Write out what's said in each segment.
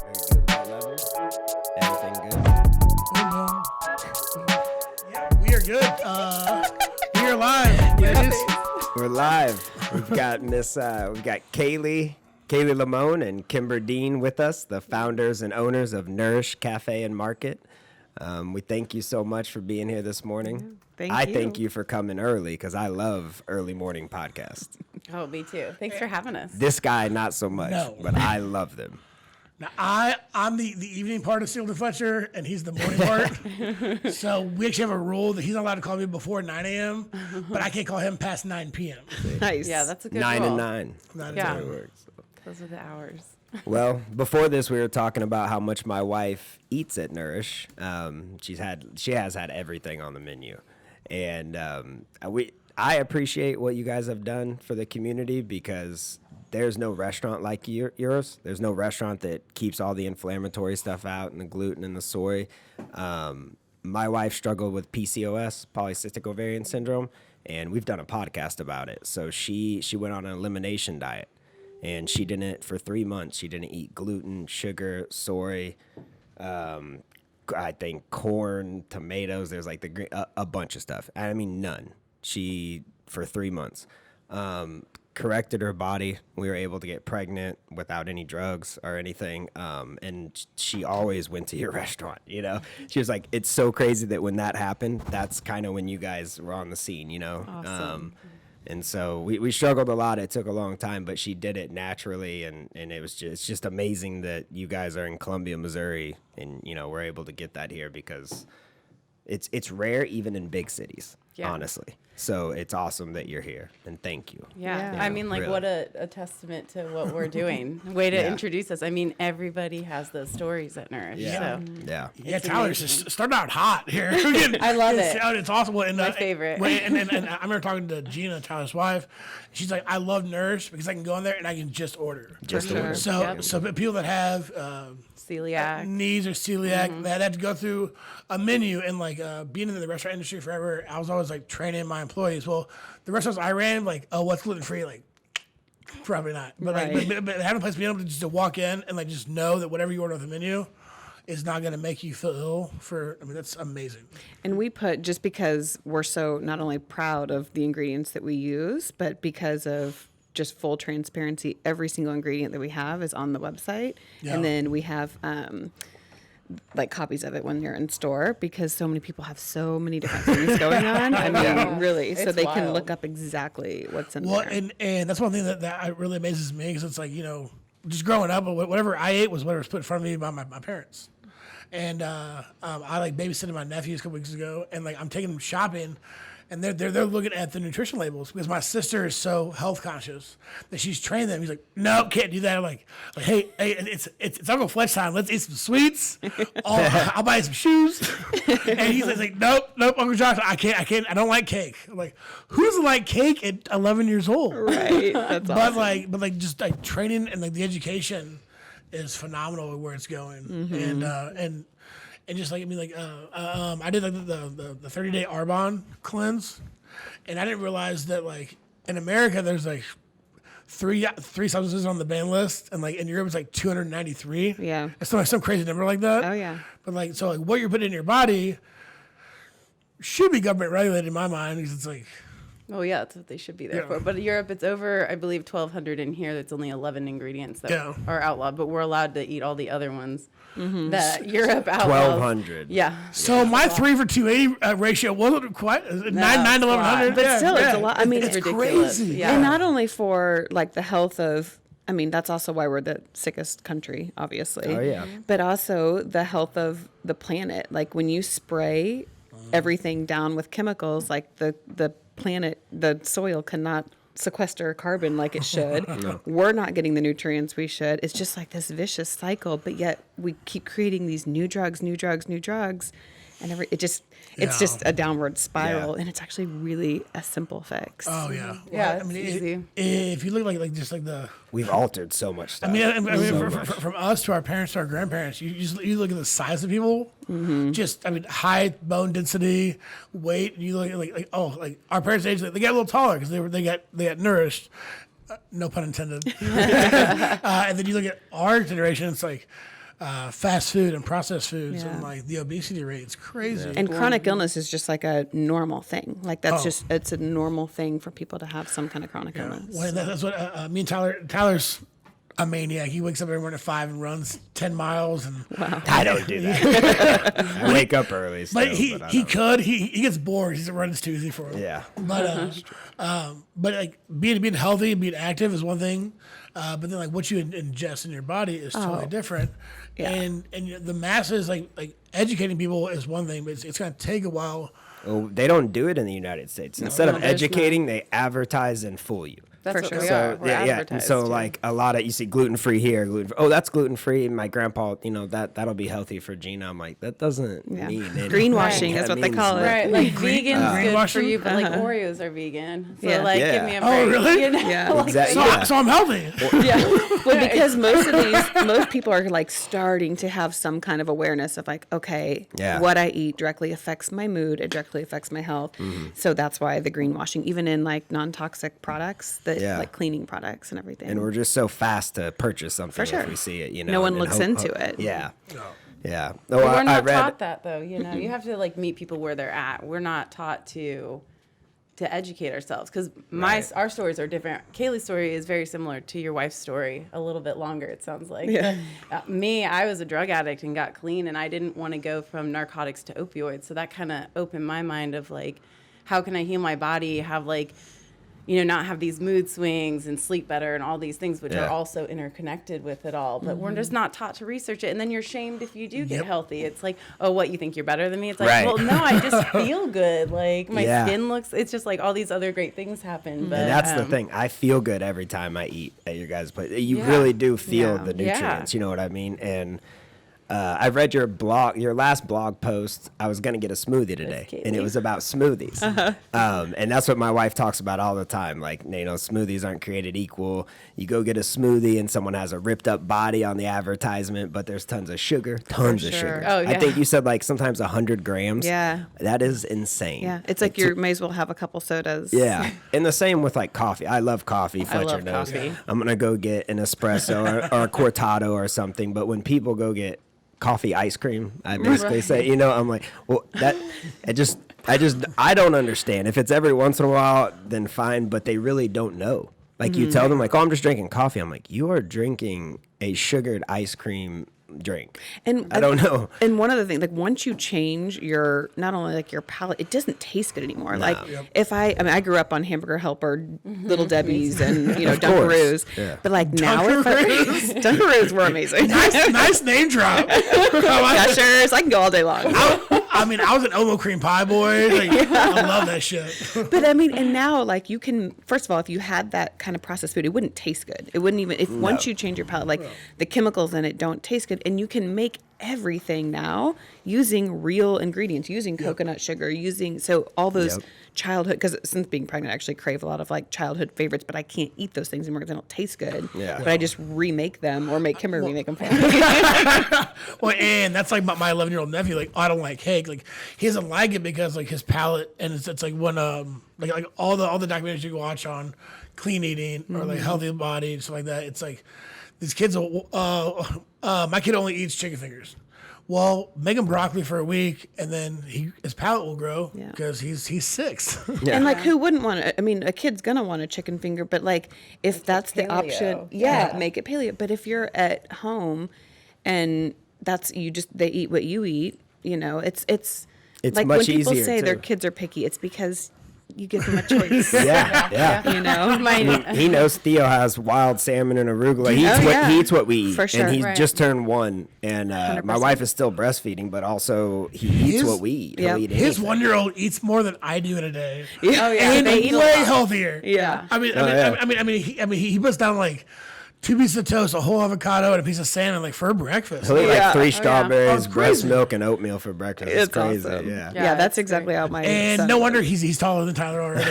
good with that level? Everything good? Yeah, we are good. We are live. We're live. We've got Kalle Lemone and Kimber Dean with us, the founders and owners of Nourish Café and Market. We thank you so much for being here this morning. I thank you for coming early because I love early morning podcasts. Oh, me too. Thanks for having us. This guy, not so much, No. but I love them. Now, I'm the evening part of Steel Fletcher, and he's the morning part. So we actually have a rule that he's not allowed to call me before 9 a.m., but I can't call him past 9 p.m. Nice. Yeah, that's a good 9 rule. and 9. That's Yeah. how it Works. Those are the hours. Well, before this, we were talking about how much my wife eats at Nourish. She has had everything on the menu, and I appreciate what you guys have done for the community because there's no restaurant like yours. There's no restaurant that keeps all the inflammatory stuff out and the gluten and the soy. My wife struggled with PCOS, polycystic ovarian syndrome, and we've done a podcast about it. So she went on an elimination diet. And she didn't, for 3 months, she didn't eat gluten, sugar, soy, I think corn, tomatoes. There's like a bunch of stuff. I mean, none. She, for 3 months, corrected her body. We were able to get pregnant without any drugs or anything. And she always went to your restaurant, you know? She was like, it's so crazy that when that happened, that's kind of when you guys were on the scene, you know? Awesome. And so we struggled a lot. It took a long time, but she did it naturally, and it's just amazing that you guys are in Columbia, Missouri, and we're able to get that here because it's rare even in big cities, honestly. So it's awesome that you're here, and thank you. Yeah. I mean, like, really. what a testament to what we're doing. Way to introduce us. I mean, everybody has those stories at Nourish. Yeah. So. Yeah. Yeah, Tyler's just started out hot here. I love it. It's awesome. And, My favorite. And I remember talking to Gina, Tyler's wife. She's like, I love Nourish because I can go in there and I can just order. Just sure. order. So people that have Celiac. needs or celiac that had to go through a menu, and like being in the restaurant industry forever, I was always like training my employees. Well, the restaurants I ran, like, oh, what's gluten free? Like, probably not. But Right. like, but having a place being able to just to walk in and like just know that whatever you order on the menu is not going to make you feel ill. That's amazing. And we put, just because we're so not only proud of the ingredients that we use, but because of just full transparency, every single ingredient that we have is on the website. Yeah. And then we have like copies of it when you're in store, because so many people have so many different things going on. I mean, really, so It's they can wild. look up exactly what's in Well, there. and that's one thing that really amazes me, because it's like, just growing up, whatever I ate was whatever was put in front of me by my parents. And I like babysitted my nephews a couple weeks ago, and like I'm taking them shopping, and they're looking at the nutrition labels because my sister is so health conscious that she's trained them. He's like, no, can't do that. I'm like, hey, it's Uncle Fletch time. Let's eat some sweets. I'll buy you some shoes. And he's like, nope, Uncle Josh, I can't. I don't like cake. I'm like, who doesn't like cake at 11 years old? Right. That's But awesome. like just like training and like the education is phenomenal with where it's going. And just like, I mean, like, I did like the 30-day Arbonne cleanse, and I didn't realize that like in America there's like three substances on the ban list, and like in Europe it's like 293. Yeah. It's some crazy number like that. Oh, yeah. But like, so like what you're putting in your body should be government regulated in my mind, because it's like, Oh, yeah, that's what they should be there Yeah. for. But in Europe, it's over, I believe, 1,200 in here. That's only 11 ingredients that Yeah. are outlawed, but we're allowed to eat all the other ones that Europe outlaws. 1,200. Yeah. so my 3 for 280 ratio wasn't quite 9 to it's a lot. 1,100. But still, it's a lot. I mean, it's ridiculous. crazy. Yeah. And not only for like the health of, I mean, that's also why we're the sickest country, obviously. Oh, yeah. But also the health of the planet. Like when you spray everything down with chemicals, like the planet, the soil cannot sequester carbon like it should. No. We're not getting the nutrients we should. It's just like this vicious cycle, but yet we keep creating these new drugs, and it's Yeah. just a downward spiral, Yeah. and it's actually really a simple fix. Oh yeah. Yeah, Well, it's easy. If you look like just like the, We've altered so much stuff. I mean, So much. from us to our parents to our grandparents, you look at the size of people, just I mean height, bone density, weight. And you look at like our parents' age, they got a little taller because they got nourished. No pun intended. And then you look at our generation, it's like, fast food and processed foods, Yeah. and like the obesity rate is crazy. And chronic illness is just like a normal thing. Like that's it's a normal thing for people to have some kind of chronic illness. Well, that's what me and Tyler's a maniac. He wakes up every morning at 5 and runs 10 miles. And I don't do that. I wake up early. Still, but he could. He gets bored. He's runs too easy for him. Yeah. But like being healthy and being active is one thing. But then like what you ingest in your body is totally different. Yeah. And the masses like educating people is one thing, but it's gonna take a while. Well, they don't do it in the United States. Instead of educating, they advertise and fool you. That's For what sure. we So are. We're And advertised. so too. like a lot of you see gluten free here, oh that's gluten free. My grandpa, that'll be healthy for Gina. I'm like that doesn't mean anything. Greenwashing That is what they means call it. Right, like vegan's good for greenwashing? you, but like Oreos are vegan. So Yeah. like, Yeah. give me a Oh, break. really? You know? Yeah. Like, Exactly. So, Yeah. so I'm healthy. Well, because most people are like starting to have some kind of awareness of like, okay, Yeah. what I eat directly affects my mood. It directly affects my health. So that's why the greenwashing, even in like non-toxic products, Yeah. like cleaning products and everything. And we're just so fast to purchase something For sure. if we see it. No one and looks into it. Yeah. Yeah. But Oh, we're I not read. taught that though. You have to like meet people where they're at. We're not taught to educate ourselves because our stories are different. Kaylee's story is very similar to your wife's story, a little bit longer. It sounds like. Yeah. I was a drug addict and got clean, and I didn't want to go from narcotics to opioids. So that kind of opened my mind of like, how can I heal my body? Have like, not have these mood swings and sleep better and all these things, which are also interconnected with it all. But we're just not taught to research it. And then you're shamed if you do get healthy. It's like, oh, what, you think you're better than me? It's like, Right. well, no, I just feel good. Like my skin looks, it's just like all these other great things happen. But And that's the thing. I feel good every time I eat at your guys' place. You really do feel Yeah. the nutrients. You know what I mean? And I read your last blog post. I was gonna get a smoothie today, and it was about smoothies. And that's what my wife talks about all the time. Like, smoothies aren't created equal. You go get a smoothie, and someone has a ripped up body on the advertisement, but there's tons of sugar, tons of sure. sugar. Oh, I yeah. think you said like sometimes 100 grams. Yeah. that is insane. Yeah, it's like you may as well have a couple sodas. Yeah, and the same with like coffee. I love coffee. Fletcher love knows. coffee. I'm gonna go get an espresso or a cortado or something. But when people go get coffee ice cream, I basically say, I'm like, well, I don't understand. If it's every once in a while, then fine. But they really don't know. Like you tell them, like, oh, I'm just drinking coffee. I'm like, you are drinking a sugared ice cream drink. And I don't know. And one other thing, like once you change your, not only like your palate, it doesn't taste good anymore. Like if I grew up on Hamburger Helper, Little Debbie's, and Dunkaroos. Yeah. But like now, Dunkaroos were amazing. nice name drop. Gushers, I can go all day long. I was an Omo cream pie boy. Like, I love that shit. But I mean, and now like you can, first of all, if you had that kind of processed food, it wouldn't taste good. It wouldn't even, once you change your palate, like the chemicals in it don't taste good. And you can make everything now using real ingredients, using coconut sugar, so all those childhood, because since being pregnant, I actually crave a lot of like childhood favorites, but I can't eat those things anymore because they don't taste good. Yeah. But I just remake them or make Kimber remake them for me. Well, and that's like my 11-year-old nephew. Like, I don't like cake. Like, he doesn't like it because like his palate, and it's like when like all the documentaries you watch on clean eating or like healthy body and stuff like that. It's like these kids. My kid only eats chicken fingers. Well, make him broccoli for a week, and then his palate will grow because he's 6. And like, who wouldn't want to? I mean, a kid's gonna want a chicken finger, but like, if that's the option, make it paleo. But if you're at home, and they eat what you eat, it's like much when people easier, say their too. kids are picky, it's because you give them a choice. Yeah. He knows Theo has wild salmon and arugula. He eats what we eat. For sure. And he's Right. just turned 1. And my 100%. wife is still breastfeeding, but also he eats what we eat. He'll eat His anything. 1-year-old eats more than I do in a day. Oh yeah, And they eat a way lot. healthier. Yeah. He puts down like 2 pieces of toast, a whole avocado, and a piece of salmon like for breakfast. He'll eat like 3 Oh, strawberries, it's breast crazy. milk, and oatmeal for breakfast. It's crazy. awesome. Yeah. Yeah, that's it's exactly how my And son no is. wonder he's taller than Tyler already.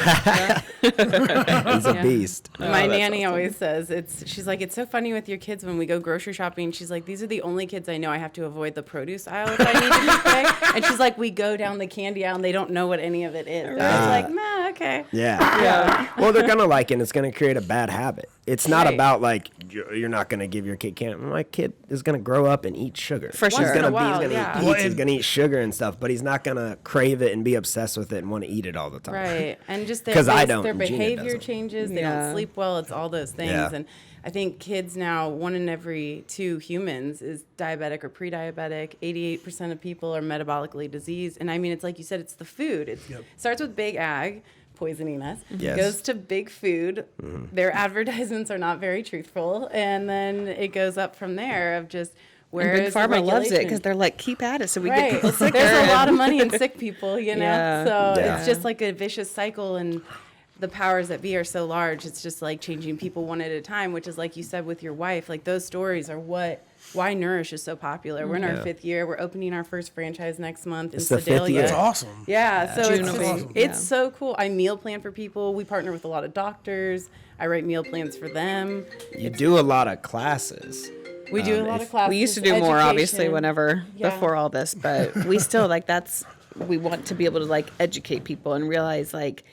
He's a beast. My nanny always says she's like, it's so funny with your kids when we go grocery shopping. She's like, these are the only kids I know I have to avoid the produce aisle if I need to be quick. And she's like, we go down the candy aisle and they don't know what any of it is. And I was like, okay. Yeah. Well, they're gonna like it, and it's gonna create a bad habit. It's not Right. about like you're not gonna give your kid candy. My kid is gonna grow up and eat sugar. For sure. He's Once in gonna a while, eat yeah. pizza, he's gonna eat sugar and stuff, but he's not gonna crave it and be obsessed with it and want to eat it all the time. Right. And just 'Cause I their don't, and Gina behavior doesn't. changes. They Yeah. don't sleep well. It's all those things. Yeah. And I think kids now, 1 in every 2 humans is diabetic or pre-diabetic. 88% of people are metabolically diseased. And I mean, it's like you said, it's the food. It starts with big ag, poisoning us. Yes. Goes to big food. Their advertisements are not very truthful. And then it goes up from there of just where And Big is the Pharma loves it regulation? because they're like, keep at it so we get Right. people sicker. There's a lot of money in sick people, you know? Yeah. So Yeah. it's just like a vicious cycle, and the powers that be are so large. It's just like changing people one at a time, which is like you said with your wife, like those stories are why Nourish is so popular. We're in our Yeah. 5th year. We're opening our first franchise next month in It's the 5th year. That's Sedalia. awesome. Yeah, so June it's will just, be- it's yeah. so cool. I meal plan for people. We partner with a lot of doctors. I write meal plans for them. You do a lot of classes. We do a lot of classes. We used to do more, obviously, education. whenever Yeah. before all this, but we still we want to be able to like educate people and realize like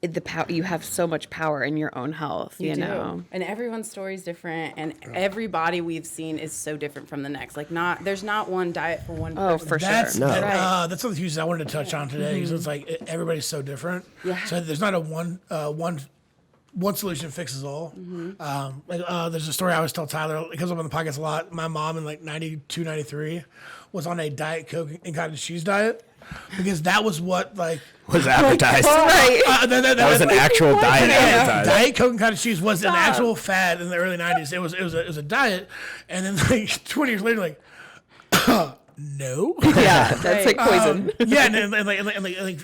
the power. You have so much power in your own health, you do. know. And everyone's story is different, and every body we've seen is so different from the next. Like, there's not one diet for one Oh, person. for That's sure. No. that's one of the huge things I wanted to touch on today because it's like everybody's so different. Yeah. So there's not a one solution fixes all. There's a story I always tell Tyler. It comes up on the podcast a lot. My mom in like 92, 93 was on a Diet Coke and cottage cheese diet because that was what like Was advertised. Right. That was an actual diet Yeah, advertised. Diet Coke and cottage cheese was an actual fad in the early 90s. It was a diet, and then like 20 years later, like no. Yeah, that's like Right. poison. Yeah, and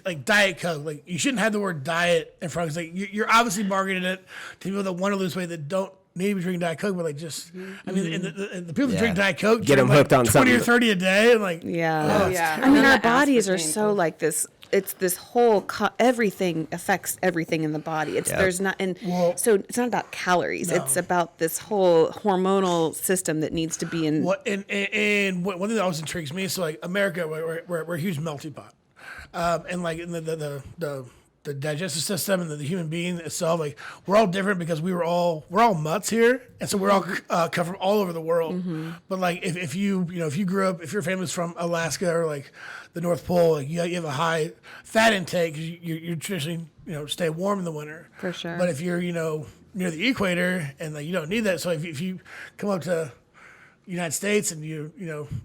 like Diet Coke, like you shouldn't have the word diet in front. Cause like you're obviously marketing it to people that want to lose weight that don't need to be drinking Diet Coke, but like just, I mean, and the people that drink Diet Coke Get drink, 'em like, hooked on 20 or something. 30 a day, and like Yeah. Yeah. I mean, And our the bodies are aspartame so is- like this. It's this whole everything affects everything in the body. It's Yeah. there's not and Well- so it's not about calories. No. It's about this whole hormonal system that needs to be in. What and one thing that always intrigues me is so like America, we're a huge melting pot, and like in the digestive system and the human being itself, like we're all different because we're all mutts here, and so we're all come from all over the world. But like if you grew up, if your family's from Alaska or like the North Pole, like you have a high fat intake 'cause you traditionally stay warm in the winter. For sure. But if you're near the equator and like you don't need that, so if you come up to United States and you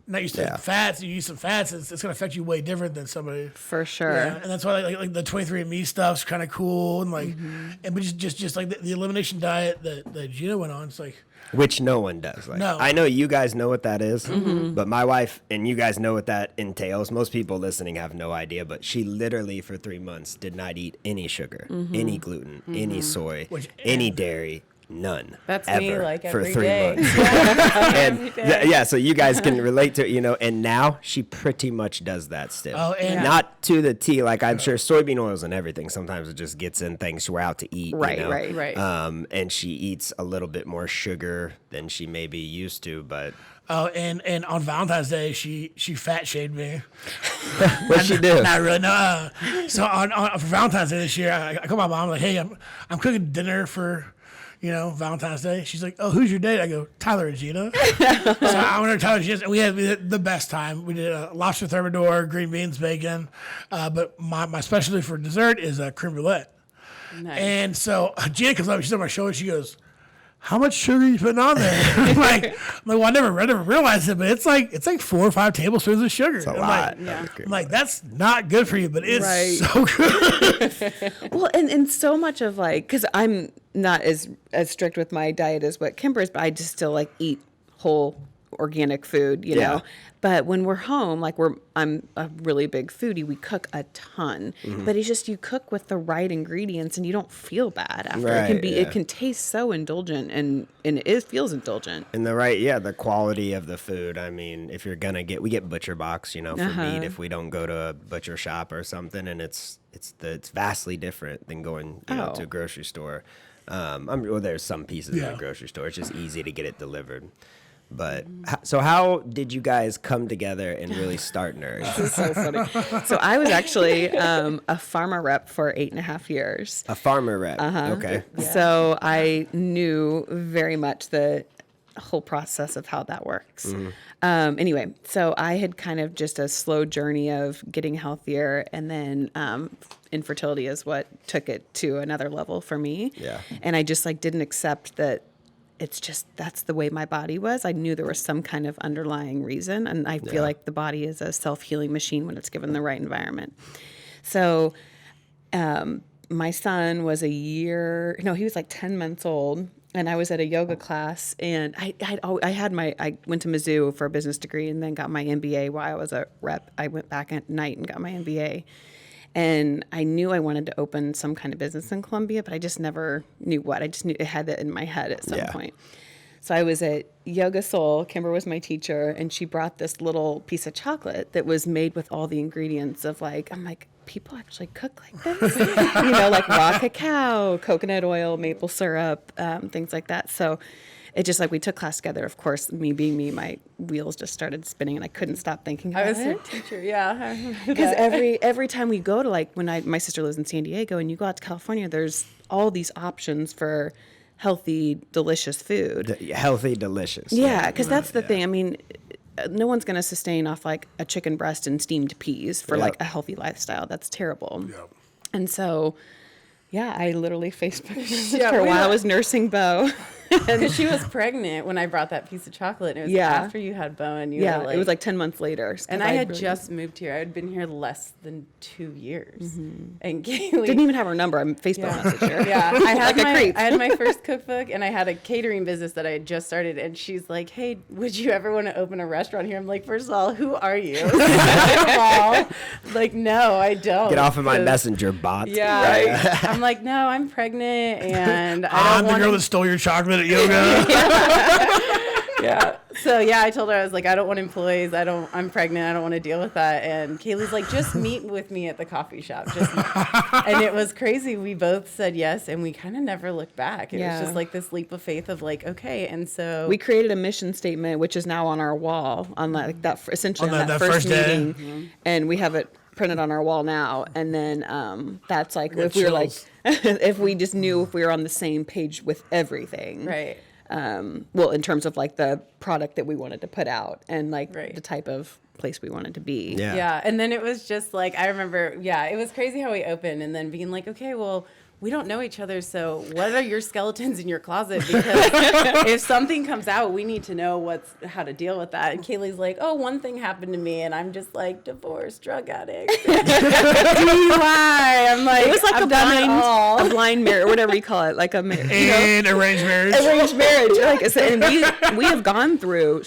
not used to Yeah. fats, you use some fats, it's going to affect you way different than somebody. For sure. Yeah, and that's why like the 23andMe stuff's kind of cool and like, Mm-hmm. and but just like the elimination diet that Gina went on, it's like Which no one does. Like, No. I know you guys know what that is, Mm-hmm. but my wife and you guys know what that entails. Most people listening have no idea, but she literally for 3 months did not eat any sugar, Mm-hmm. any gluten, any soy, Which- any dairy. None. That's ever, me, like, for every 3 day. months. And yeah, so you guys can relate to it, and now she pretty much does that still. Oh, and- not to the T. Like I'm sure soybean oils and everything. Sometimes it just gets in things we're out to eat. Right, right. Right. And she eats a little bit more sugar than she may be used to, but and on Valentine's Day she fat shamed me. what'd she do? Not really, no. So on for Valentine's Day this year, I call my mom like, hey, I'm cooking dinner for Valentine's Day. She's like, oh, who's your date? I go, Tyler and Gina. So I went to Tyler and Gina, and we had the best time. We did a lobster thermidor, green beans, bacon. But my specialty for dessert is creme brulee. Nice. And so Gina comes up, she's on my shoulder, she goes, how much sugar are you putting on there? I'm like, well, I never realized it, but it's like 4 or 5 tablespoons of sugar. It's a I'm lot. Yeah. I'm like, that's not good for you, but it's Right. so good. Well, and so much of like, because I'm not as strict with my diet as what Kimber is, but I just still like eat whole organic food, you Yeah. know. But when we're home, like I'm a really big foodie. We cook a ton, but it's just you cook with the right ingredients, and you don't feel bad after. Right, It can taste so indulgent, and it feels indulgent. And the quality of the food. I mean, if you're gonna we get butcher box, for meat if we don't go to a butcher shop or something, and it's vastly different than going to a grocery store. There's some pieces in Yeah. the grocery store. It's just easy to get it delivered. But so how did you guys come together and really start Nourish? This is so funny. So I was actually a pharma rep for 8.5 years. A farmer rep. Okay. So I knew very much the whole process of how that works. Anyway, so I had kind of just a slow journey of getting healthier, and then infertility is what took it to another level for me. Yeah. And I just like didn't accept that it's just that's the way my body was. I knew there was some kind of underlying reason, and I feel like the body is a self-healing machine when it's given the right environment. So my son was he was like 10 months old, and I was at a yoga class, and I went to Mizzou for a business degree and then got my MBA while I was a rep. I went back at night and got my MBA. And I knew I wanted to open some kind of business in Columbia, but I just never knew what. I just knew it had that in my head at some point. So I was at Yoga Soul. Kimber was my teacher, and she brought this little piece of chocolate that was made with all the ingredients of I'm like, people actually cook like this? Like raw cacao, coconut oil, maple syrup, things like that. So it just we took class together. Of course, me being me, my wheels just started spinning, and I couldn't stop thinking about it. I was her teacher, yeah. Because every time we go to my sister lives in San Diego, and you go out to California, there's all these options for healthy, delicious food. Healthy, delicious. Yeah, because that's the thing. I mean, no one's going to sustain off a chicken breast and steamed peas for a healthy lifestyle. That's terrible. Yep. And so, I literally Facebooked her while I was nursing Bo. Because she was pregnant when I brought that piece of chocolate. And it was after you had Bo, and you were it was 10 months later. And I had just moved here. I had been here less than 2 years. And Kaylee didn't even have her number. I'm Facebook messaged her. Yeah, I had my first cookbook, and I had a catering business that I had just started. And she's like, "Hey, would you ever want to open a restaurant here?" I'm like, "First of all, who are you? Second of all, no, I don't. Get off of my messenger bot." Yeah, right. I'm like, "No, I'm pregnant, and I'm the girl that stole your chocolate at yoga." So I told her, I was like, I don't want employees. I'm pregnant. I don't want to deal with that. And Kaylee's like, just meet with me at the coffee shop. And it was crazy. We both said yes, and we kind of never looked back. It was just this leap of faith of okay. And so we created a mission statement, which is now on our wall on that essentially on that first meeting, and we have it printed on our wall now. And then that's if we were if we just knew if we were on the same page with everything, right. In terms of the product that we wanted to put out and the type of place we wanted to be. Yeah. And then it was just I remember, it was crazy how we opened, and then being okay, well, we don't know each other, so what are your skeletons in your closet? Because if something comes out, we need to know how to deal with that. And Kaylee's like, oh, one thing happened to me, and I'm just divorce, drug addict, DUI. I'm like, it was a blind marriage, or whatever you call it, and arranged marriage. Arranged marriage, and we have gone through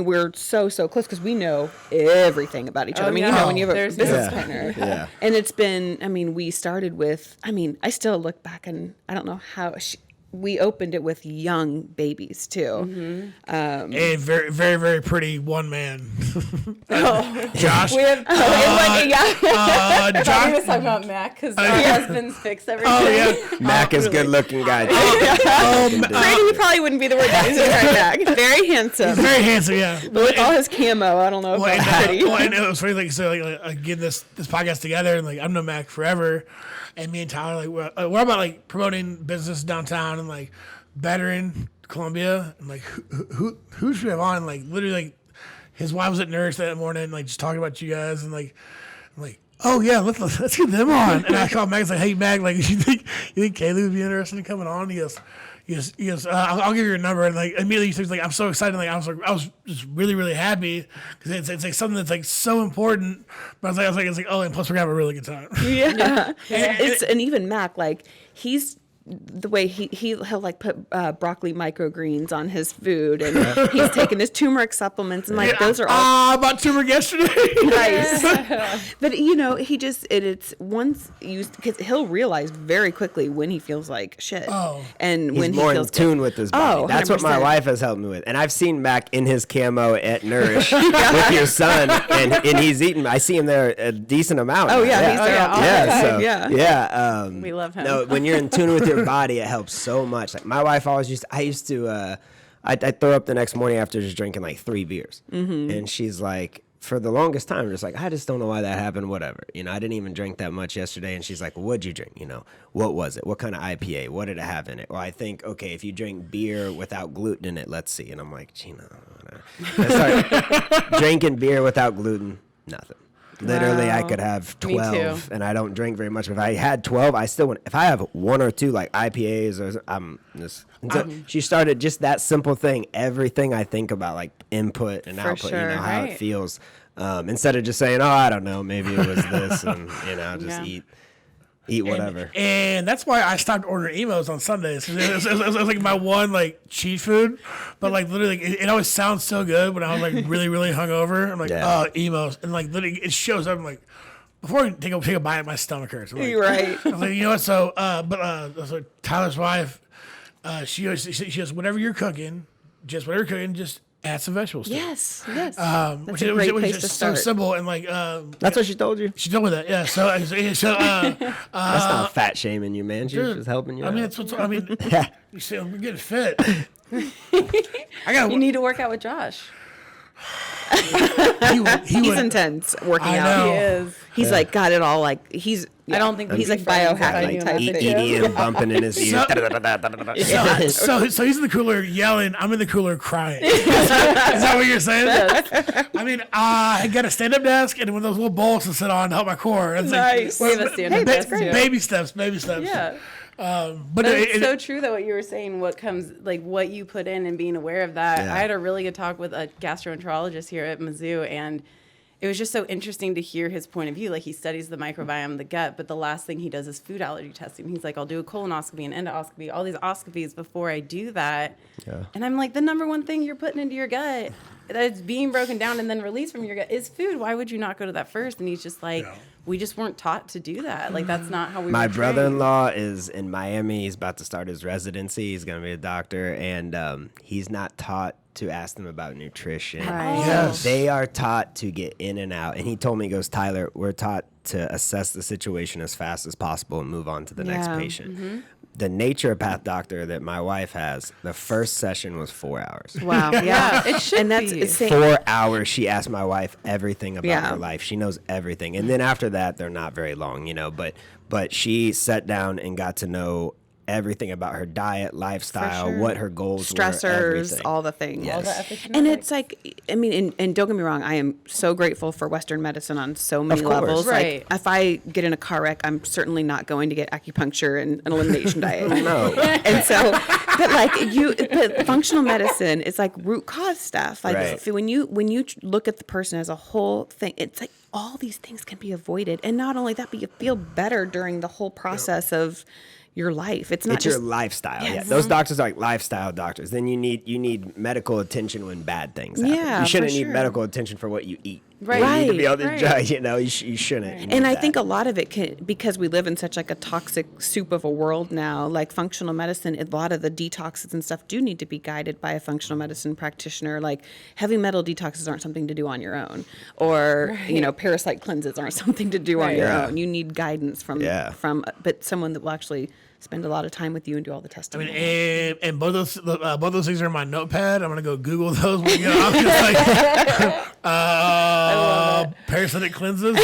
we're so close because we know everything about each other. When you have a business partner, and it's been. We started with. I still look back and I don't know how we opened it with young babies too. A very, very, very pretty one man. Josh. We have, I thought he was talking about Mac because our husbands fix everything. Oh yeah, Mac is good looking guy. Pretty probably wouldn't be the word that he's right back. Very handsome. He's very handsome, yeah. But with all his camo, I don't know if that's pretty. I know it was funny. Getting this podcast together, and I've known Mac forever. And me and Tyler, we're about promoting business downtown and bettering Columbia. And who should we have on? Literally, his wife was at Nourish that morning, just talking about you guys. And I'm like, oh yeah, let's get them on. And I called Mac. Hey Mac, you think Kaylee would be interested in coming on? He goes, I'll give you your number. And immediately he was I'm so excited. I was just really, really happy because it's something that's so important. But I was like, oh, and plus we're gonna have a really good time. Yeah. And even Mac, he's the way he'll put broccoli microgreens on his food, and he's taking his turmeric supplements, and those are all. I bought turmeric yesterday. Nice, but it's once used because he'll realize very quickly when he feels like shit. Oh, and he's when more he feels in tune with his body. Oh, that's what my wife has helped me with, and I've seen Mac in his camo at Nourish with your son, and he's eating. I see him there a decent amount. Oh yeah, he's there. We love him. No, when you're in tune with your body, it helps so much. My wife always I used to I throw up the next morning after just drinking like 3 beers. And she's like, for the longest time, just like, I just don't know why that happened, whatever. I didn't even drink that much yesterday. And she's like, well, what'd you drink? What was it? What kind of IPA? What did it have in it? Well, I think, okay, if you drink beer without gluten in it, let's see. And I'm like, Gina, I start drinking beer without gluten, nothing. Literally, I could have 12, and I don't drink very much. If I had 12, I still wouldn't. If I have 1 or 2, like IPAs, or I'm just. So she started just that simple thing. Everything I think about, like input and output, how it feels. Instead of just saying, oh, I don't know, maybe it was this, and just eat whatever. And that's why I stopped ordering emos on Sundays. It was like my one like cheat food, but like literally, it always sounds so good when I was like really really hungover. I'm like, oh, emos, and like literally it shows up. I'm like, before I take a bite, my stomach hurts. I'm like, You're right. I was like, what? So, so Tyler's wife, she goes, whatever you're cooking, just add some vegetables. Yes. That's a great place to start. So simple and like. That's what she told you. She told me that. Yeah. So that's not fat shaming you, man. She's just helping you. I mean, out. that's what's. I mean, you say I'm getting fit. You need to work out with Josh. He's intense working I out. know. He is. He's like got it all like he's. I don't think he's we'd like be friends if I biohacking knew him type as a thing. kid. Eating, bumping in his ears. So he's in the cooler yelling. I'm in the cooler crying. Is that what you're saying? Yes. I mean, I got a stand-up desk and one of those little bulks to sit on to help my core. It's Nice. We have a stand-up desk too. Baby steps. Yeah. But But it's so true though what you were saying, what comes like what you put in and being aware of that. Yeah. I had a really good talk with a gastroenterologist here at Mizzou, and it was just so interesting to hear his point of view. Like he studies the microbiome, the gut, but the last thing he does is food allergy testing. He's like, I'll do a colonoscopy, an endoscopy, all these oscopies before I do that. Yeah. And I'm like, the number one thing you're putting into your gut that's being broken down and then released from your gut is food. Why would you not go to that first? And he's just like, we just weren't taught to do that. Like that's not how we My were trained. brother-in-law is in Miami. He's about to start his residency. He's going to be a doctor, and he's not taught to ask them about nutrition. Right. Yes. They are taught to get in and out. And he told me, he goes, Tyler, we're taught to assess the situation as fast as possible and move on to the next patient. The naturopath doctor that my wife has, the first session was 4 hours. Wow. Yeah. It should and that's be. it's 4 hours, she asked my wife everything about Yeah. her life. She knows everything. And then after that, they're not very long, but she sat down and got to know everything about her diet, lifestyle, sure. what her goals were, stressors, everything. all the things. Yes. All the epigenetics. And it's like, I mean, and don't get me wrong, I am so grateful for Western medicine on so many Of course. levels. Right. Like, if I get in a car wreck, I'm certainly not going to get acupuncture and an elimination diet. No. And so, but functional medicine is like root cause stuff. Like Right. if, when you look at the person as a whole thing, it's like all these things can be avoided. And not only that, but you feel better during the whole process of your life. It's not It's just your lifestyle. Yes. Yeah, those doctors are like lifestyle doctors. Then you need medical attention when bad things happen. Yeah, You shouldn't for need sure. medical attention for what you eat. Right. You need to be able to Right. judge. You shouldn't. You need And I that. think a lot of it can, because we live in such like a toxic soup of a world now, like functional medicine, a lot of the detoxes and stuff do need to be guided by a functional medicine practitioner. Like heavy metal detoxes aren't something to do on your own, or, parasite cleanses aren't something to do on Right. your Yeah. own. You need guidance but someone that will actually spend a lot of time with you and do all the testing. I mean, and both those things are in my notepad. I'm gonna go Google those. When we get off. Just like, parasitic cleanses.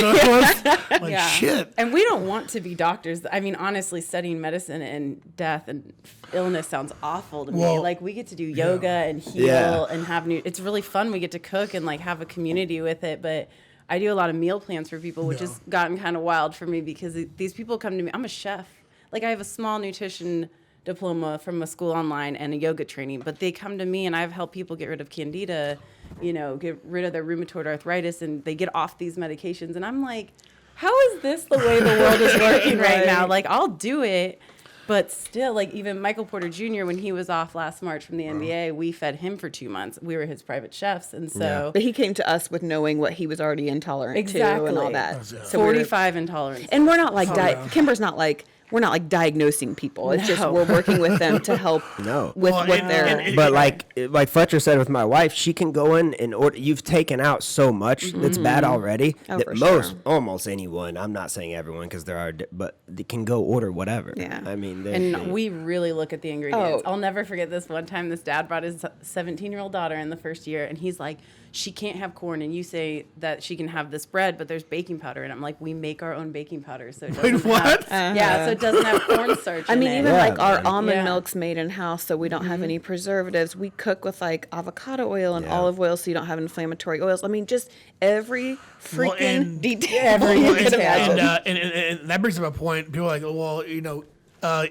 Shit. And we don't want to be doctors. I mean, honestly, studying medicine and death and illness sounds awful to me. Well, Like we get to do yoga and heal Yeah. and have it's really fun. We get to cook and like have a community with it. But I do a lot of meal plans for people, which has gotten kind of wild for me because these people come to me. I'm a chef. Like I have a small nutrition diploma from a school online and a yoga training, but they come to me and I've helped people get rid of candida, get rid of their rheumatoid arthritis, and they get off these medications. And I'm like, how is this the way the world is working right now? Like I'll do it, but still, like even Michael Porter Jr., when he was off last March from the NBA, we fed him for 2 months. We were his private chefs. And so But he came to us with knowing what he was already intolerant to and all that. So 45 intolerance. And we're not like Kimber's not like, we're not like diagnosing people. It's just we're working with them to help with what they're. But like Fletcher said with my wife, she can go in and order. You've taken out so much that's bad already that almost anyone. I'm not saying everyone because there are, but they can go order whatever. Yeah. I mean, we really look at the ingredients. I'll never forget this one time. This dad brought his 17-year-old daughter in the first year, and he's like, she can't have corn, and you say that she can have this bread, but there's baking powder. And I'm like, we make our own baking powder, so it doesn't have, so it doesn't have cornstarch. I mean, even like our almond milk's made in house, so we don't have any preservatives. We cook with like avocado oil and olive oil, so you don't have inflammatory oils. I mean, just every freaking detail. And that brings up a point. People are like, well,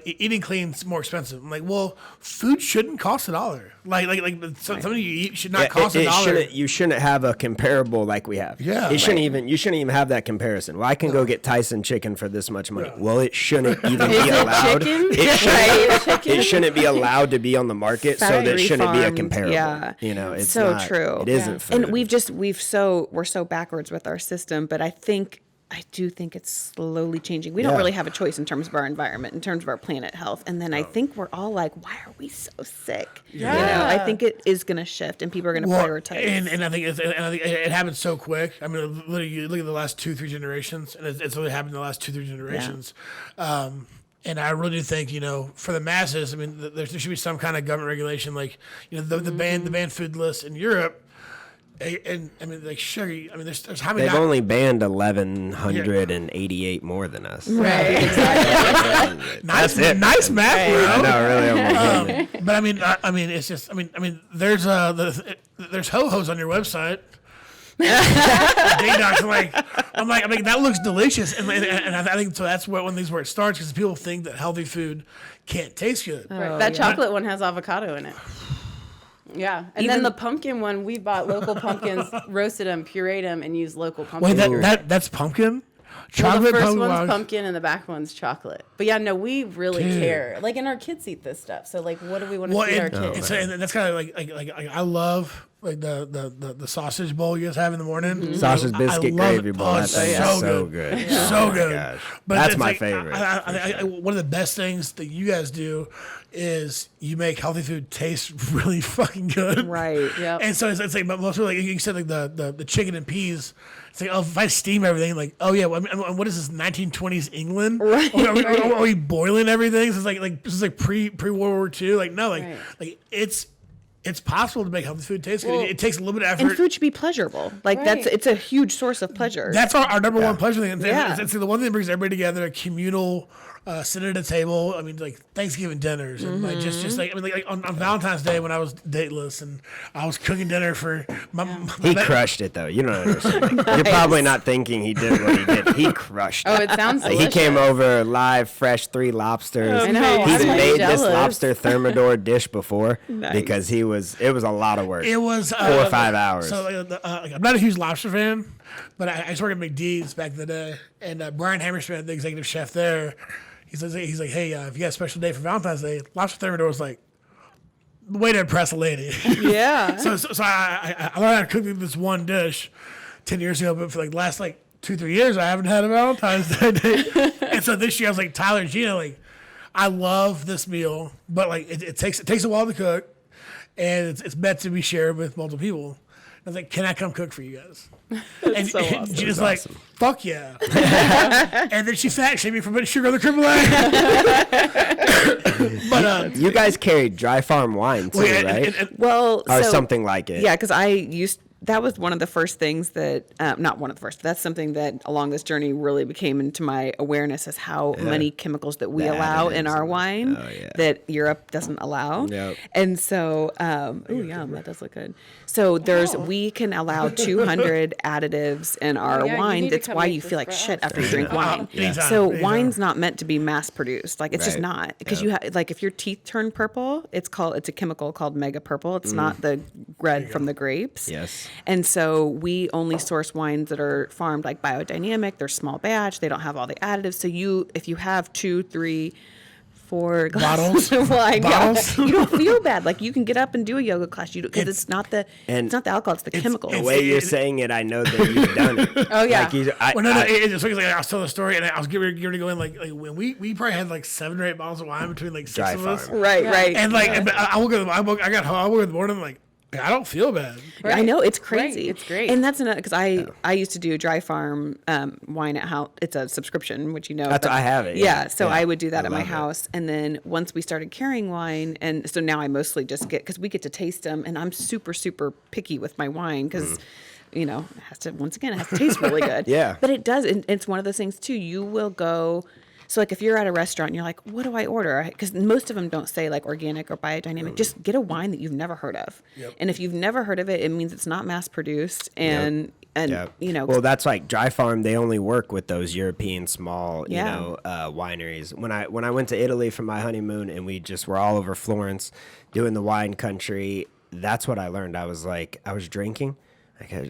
eating clean's more expensive. I'm like, well, food shouldn't cost $1. Something you eat should not cost $1. You shouldn't have a comparable like we have. Yeah, you shouldn't even have that comparison. Well, I can go get Tyson chicken for this much money. Well, it shouldn't even be allowed. It shouldn't be allowed to be on the market, so that shouldn't be a comparable. Yeah, it's so not, true. It isn't food. And we're so backwards with our system, but I do think it's slowly changing. We don't really have a choice in terms of our environment, in terms of our planet health. And then I think we're all like, why are we so sick? Yeah. I think it is going to shift, and people are going to prioritize. And I think it happens so quick. I mean, literally, you look at the last 2-3 generations, and it's really happened in the last 2-3 generations. Yeah. And I really do think, for the masses, I mean, there should be some kind of government regulation, like, the ban food list in Europe. And I mean, like sugar. I mean, there's how many? They've only banned 1,188 more than us. Right. Exactly. nice math, bro. I know, really. But I mean, it's just. I mean, there's ho-hos on your website. Ding dongs. I'm like, that looks delicious, and I think so. That's one of these where it starts, because people think that healthy food can't taste good. That chocolate one has avocado in it. Yeah, and then the pumpkin one, we bought local pumpkins, roasted them, pureed them, and used local pumpkin. Wait, that's pumpkin? Chocolate, the first one's pumpkin and the back one's chocolate. But yeah, no, we really care. Like, and our kids eat this stuff. So like, what do we want to feed our kids? And that's kind of like I love like the sausage bowl you guys have in the morning. Mm-hmm. Sausage biscuit gravy bowl. That's so good. Yeah. So good. Oh, but that's my favorite. One of the best things that you guys do is you make healthy food taste really fucking good. Right. Yeah. And so it's like most people, like you said, like the chicken and peas. It's like, oh, if I steam everything, like, oh yeah, well, I mean, what is this, 1920s England? Right. Are we boiling everything? So it's this is like pre World War II. Like no, like it's possible to make healthy food taste good. It takes a little bit of effort. And food should be pleasurable. Like it's a huge source of pleasure. That's our number one pleasure thing. It's the one thing that brings everybody together, a communal sit at a table. I mean, like Thanksgiving dinners, and like just like, I mean, like on Valentine's Day when I was dateless and I was cooking dinner for my he crushed it though. You don't understand. You're probably not thinking he did what he did. He crushed it. Oh, it sounds delicious. He came over live, fresh 3 lobsters. I know. He's made jealous. this lobster thermidor dish before because it was a lot of work. It was 4 or 5 hours. So I'm not a huge lobster fan, but I used to work at McDee's back in the day, and Brian Hammerschmidt, the executive chef there, he's like, hey, if you got a special day for Valentine's Day, lobster thermidor was like the way to impress a lady. Yeah. so I learned how to cook this one dish 10 years ago, but for like the last 2-3 years, I haven't had a Valentine's Day. And so this year I was like, Tyler and Gina, like, I love this meal, but like it takes a while to cook, and it's meant to be shared with multiple people. I was like, can I come cook for you guys? And so awesome. Gina's like, fuck yeah. And then she fat shamed me for putting sugar on the creme brulee. But you guys carried Dry Farm wine too, right? Well, or something like it. Yeah, because that was one of the first things that, not one of the first, but that's something that along this journey really became into my awareness is how many chemicals that we allow in our wine that Europe doesn't allow. Yep. And so, yum, that does look good. So we can allow 200 additives in our wine. That's why you feel like shit after you drink wine. So wine's not meant to be mass produced. Like it's just not, because you have, like, if your teeth turn purple, it's a chemical called mega purple. It's not the red from the grapes. Yes. And so we only source wines that are farmed like biodynamic. They're small batch. They don't have all the additives. So if you have 2, 3, 4 glasses Bottles? of wine. Bottles? Yeah. You don't feel bad. Like you can get up and do a yoga class. You because it's not the alcohol, it's the chemicals. The way you're saying it, I know that you've done it. Oh, yeah. Well, no, it's like I was telling the story, and I was getting ready to go in like when we probably had like 7 or 8 bottles of wine between like 6 Dry of us. farm. Right, right. And like, I woke up. I got home. I woke up in the morning. Like, I don't feel bad. Right. I know, it's crazy. Right. It's great. And that's another, because I used to do dry farm wine at house. It's a subscription, which That's I have it. Yeah, so I would do that I at my love it. house. And then once we started carrying wine, and so now I mostly just get, because we get to taste them, and I'm super, super picky with my wine because, you know, it has to taste really good. Yeah. But it does, and it's one of those things too, you will go. So like if you're at a restaurant and you're like, what do I order? Because most of them don't say like organic or biodynamic. Just get a wine that you've never heard of. Yep. And if you've never heard of it, it means it's not mass produced. And you know, well, that's like Dry Farm. They only work with those European small, Yeah. wineries. When I went to Italy for my honeymoon, and we just were all over Florence doing the wine country. That's what I learned. I was drinking.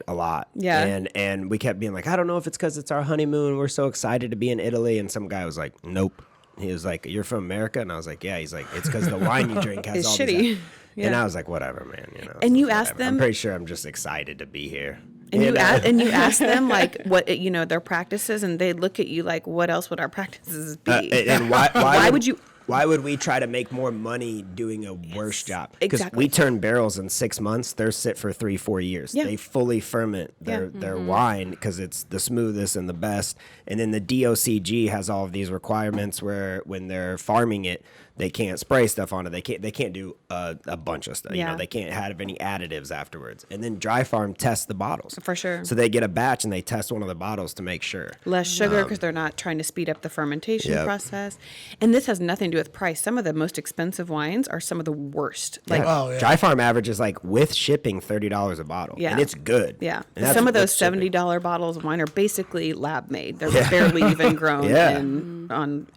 A lot. Yeah. And we kept being like, I don't know if it's because it's our honeymoon. We're so excited to be in Italy. And some guy was like, nope. He was like, you're from America? And I was like, yeah. He's like, it's because the wine you drink has It's all shitty. these. Yeah. And I was like, whatever, man. You know. And you whatever. ask them- I'm pretty sure I'm just excited to be here. and you know? ask them like what, you know, their practices, and they look at you like, what else would our practices be? And why would you? Why would we try to make more money doing a worse job? Because exactly. we turn barrels in 6 months. They're sit for 3-4 years. Yeah. They fully ferment their wine because it's the smoothest and the best. And then the DOCG has all of these requirements where when they're farming it, they can't spray stuff on it. They can't do a bunch of stuff. You Yeah. know, they can't have any additives afterwards. And then Dry Farm tests the bottles. For sure. So they get a batch and they test one of the bottles to make sure. Less sugar because they're not trying to speed up the fermentation Yep. process. And this has nothing to do with price. Some of the most expensive wines are some of the worst. Like, Yeah. Oh, yeah. Dry Farm averages like with shipping $30 a bottle. Yeah. And it's good. yeah. And that's Some of with those shipping. $70 bottles of wine are basically lab made. They're barely even grown Yeah. in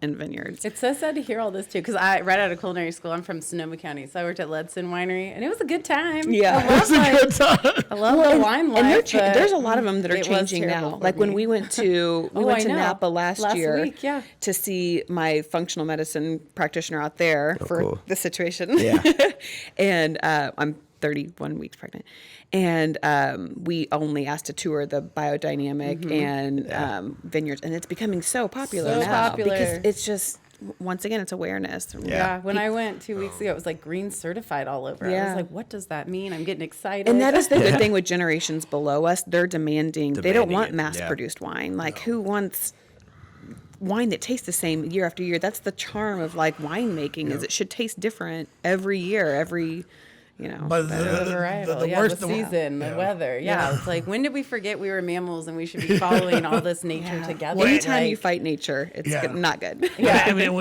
vineyards. It's so sad to hear all this too, because right out of culinary school, I'm from Sonoma County, so I worked at Ledson Winery, and it was a good time. Yeah. I love, I love the wine life. And but there's a lot of them that are it was changing terrible now. for Like when me. we went to I know. Napa last year week, yeah. to see my functional medicine practitioner out there for cool. the situation. Yeah. And I'm 31 weeks pregnant. And we only asked to tour the biodynamic and vineyards, and it's becoming so popular So now popular. because it's just, once again, it's awareness. Yeah, when I went 2 weeks ago, it was like green certified all over. I Yeah. was like, what does that mean? I'm getting excited. And that is the good thing with generations below us. They're demanding they don't Demanding want it, mass produced wine. Like who wants wine that tastes the same year after year? That's the charm of like winemaking is it should taste different every year, you know. But the varietal, the yeah, worst, the season, the weather. Yeah. It's like, when did we forget we were mammals and we should be following all this nature together? Anytime you Like, fight nature, it's Yeah. not good. Yeah, I mean,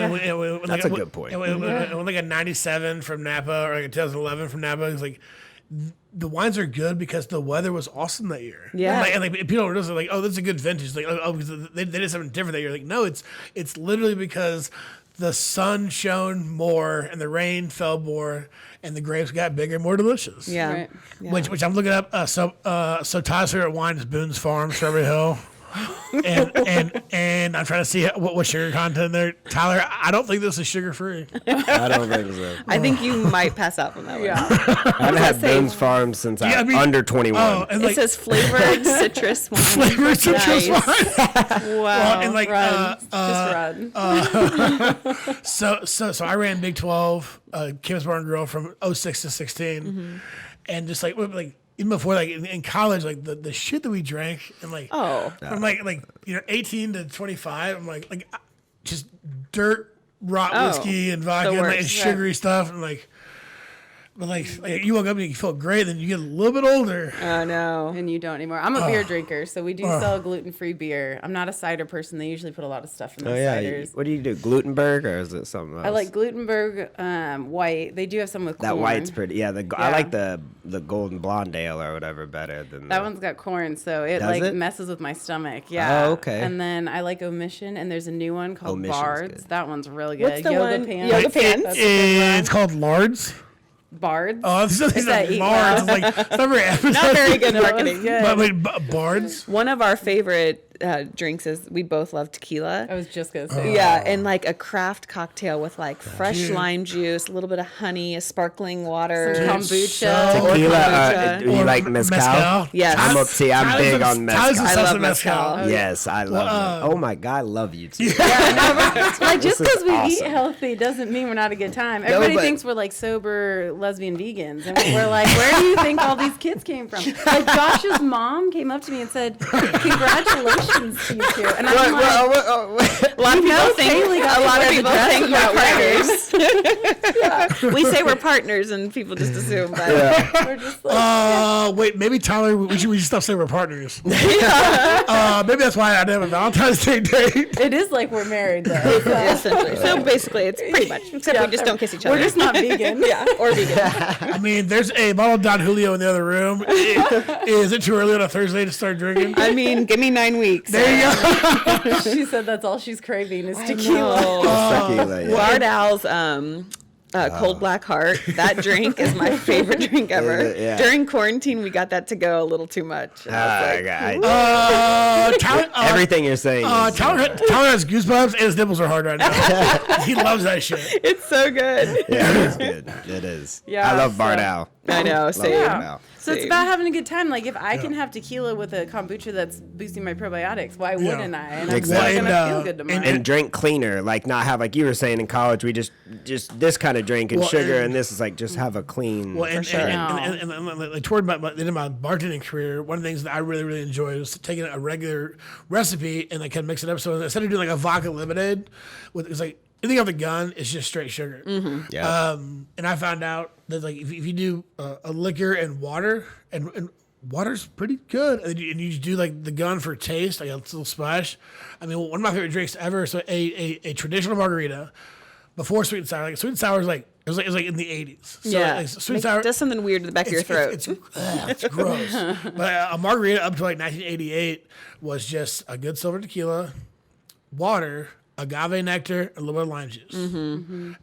That's a good point. When like a 97 from Napa or like a 2011 from Napa, it's like the wines are good because the weather was awesome that year. Yeah. And like people are just like, oh, this is a good vintage. Like, oh, because they did something different that year. Like, no, it's literally because the sun shone more and the rain fell more and the grapes got bigger and more delicious. Yeah. Right. Yeah. Which I'm looking up. So Tyler's favorite wine is Boone's Farm, Strawberry Hill. and I'm trying to see what sugar content there. Tyler, I don't think this is sugar free. I don't think so. I think you might pass out from that one. yeah. I haven't had say- Boone's Farm since Yeah, I I'm mean- under 21. Oh, and It like says flavored citrus wine. flavored citrus Nice. wine. Wow. And like Run. Just run. so I ran Big 12, Kim's Bar and Grill from 06 to 16, and just like even before like in college, like the shit that we drank and like from like 18 to 25, I'm like just dirt rot Oh, whiskey and vodka the and, like, worst. and sugary stuff and like. But like you woke up and you felt great, then you get a little bit older. Oh no. And you don't anymore. I'm a beer drinker, so we do sell gluten-free beer. I'm not a cider person. They usually put a lot of stuff in Oh those yeah. ciders. What do you do? Glutenberg or is it something else? I like Glutenberg white. They do have some with that corn. white's pretty. Yeah, I Yeah. like the golden blonde ale or whatever better than That one's got corn, so it Does like it? messes with my stomach. Yeah. Oh, okay. And then I like Omission, and there's a new one called Omission's Bards. good. That one's really good. What's the Yoga one- Pants. Yoga Pants? That's a good one. It's called Lards. Bards. Oh, this is that eat Lards. loud? It's like it's not very Not very good No, it's marketing. good. But wait, Bards. One of our favorite drinks is we both love tequila. I was just gonna say. Yeah, and like a craft cocktail with like fresh Dude. lime juice, a little bit of honey, a sparkling water. Some kombucha. Or Tequila. kombucha. Do you like mezcal? Yes. I'm big on Tyler's mezcal. obsessed I love with mezcal. Yes, I love it. Oh my God, I love you too. Like just This is because we eat awesome. healthy doesn't mean we're not a good time. Everybody but- thinks we're like sober lesbian vegans, and we're like, where do you think all these kids came from? Like Josh's mom came up to me and said, "Congratulations to you two." And I'm like, A lot of people think Kaylee got a lot of to wear the people dress think with that my we're we say we're partners, and people just assume that. we're just like, Wait, maybe Tyler, we should stop saying we're partners. Maybe that's why I didn't have a Valentine's Day date. it is like we're married though. So. Essentially. So basically, it's pretty much, except we just don't kiss each other. We're just not vegan. yeah, or vegan. I mean, there's a bottle of Don Julio in the other room. Is it too early on a Thursday to start drinking? I mean, give me 9 weeks. There you go. She said that's all she's craving is tequila. Tequila, yeah. Bard Al's Cold Black Heart. That drink is my favorite drink ever. Yeah. During quarantine, we got that to go a little too much. And I was like, Tyler, Everything you're saying. Is, Tyler has goosebumps and his nipples are hard right now. He loves that shit. it's so good. yeah, it is good. It is. Yeah, I love so- Bardal. I know. Love Same. Bardal. So it's Same. about having a good time. Like if I can have tequila with a kombucha that's boosting my probiotics, why wouldn't I? And I'm Exactly. still gonna And, feel good tomorrow. And drink cleaner, like not have like you were saying in college. We just this kind of drink and Well, sugar, and- and this is like just have a clean. Well, and, sure. and like toward my the end of my bartending career, one of the things that I really enjoyed was taking a regular recipe and like kind of mix it up. So instead of doing like a vodka lemonade, it's like anything off the gun is just straight sugar. yeah. And I found out that like if you do a liquor and water and water's pretty good, and you just do like the gun for taste, like a little splash. I mean, one of my favorite drinks ever. So a traditional margarita before sweet and sour. Like sweet and sour is like it was like in the 80s. So Yeah. like, sweet and sour Does something weird to the back of your throat. it's gross. But a margarita up to like 1988 was just a good silver tequila, water, agave nectar, a little bit of lime juice,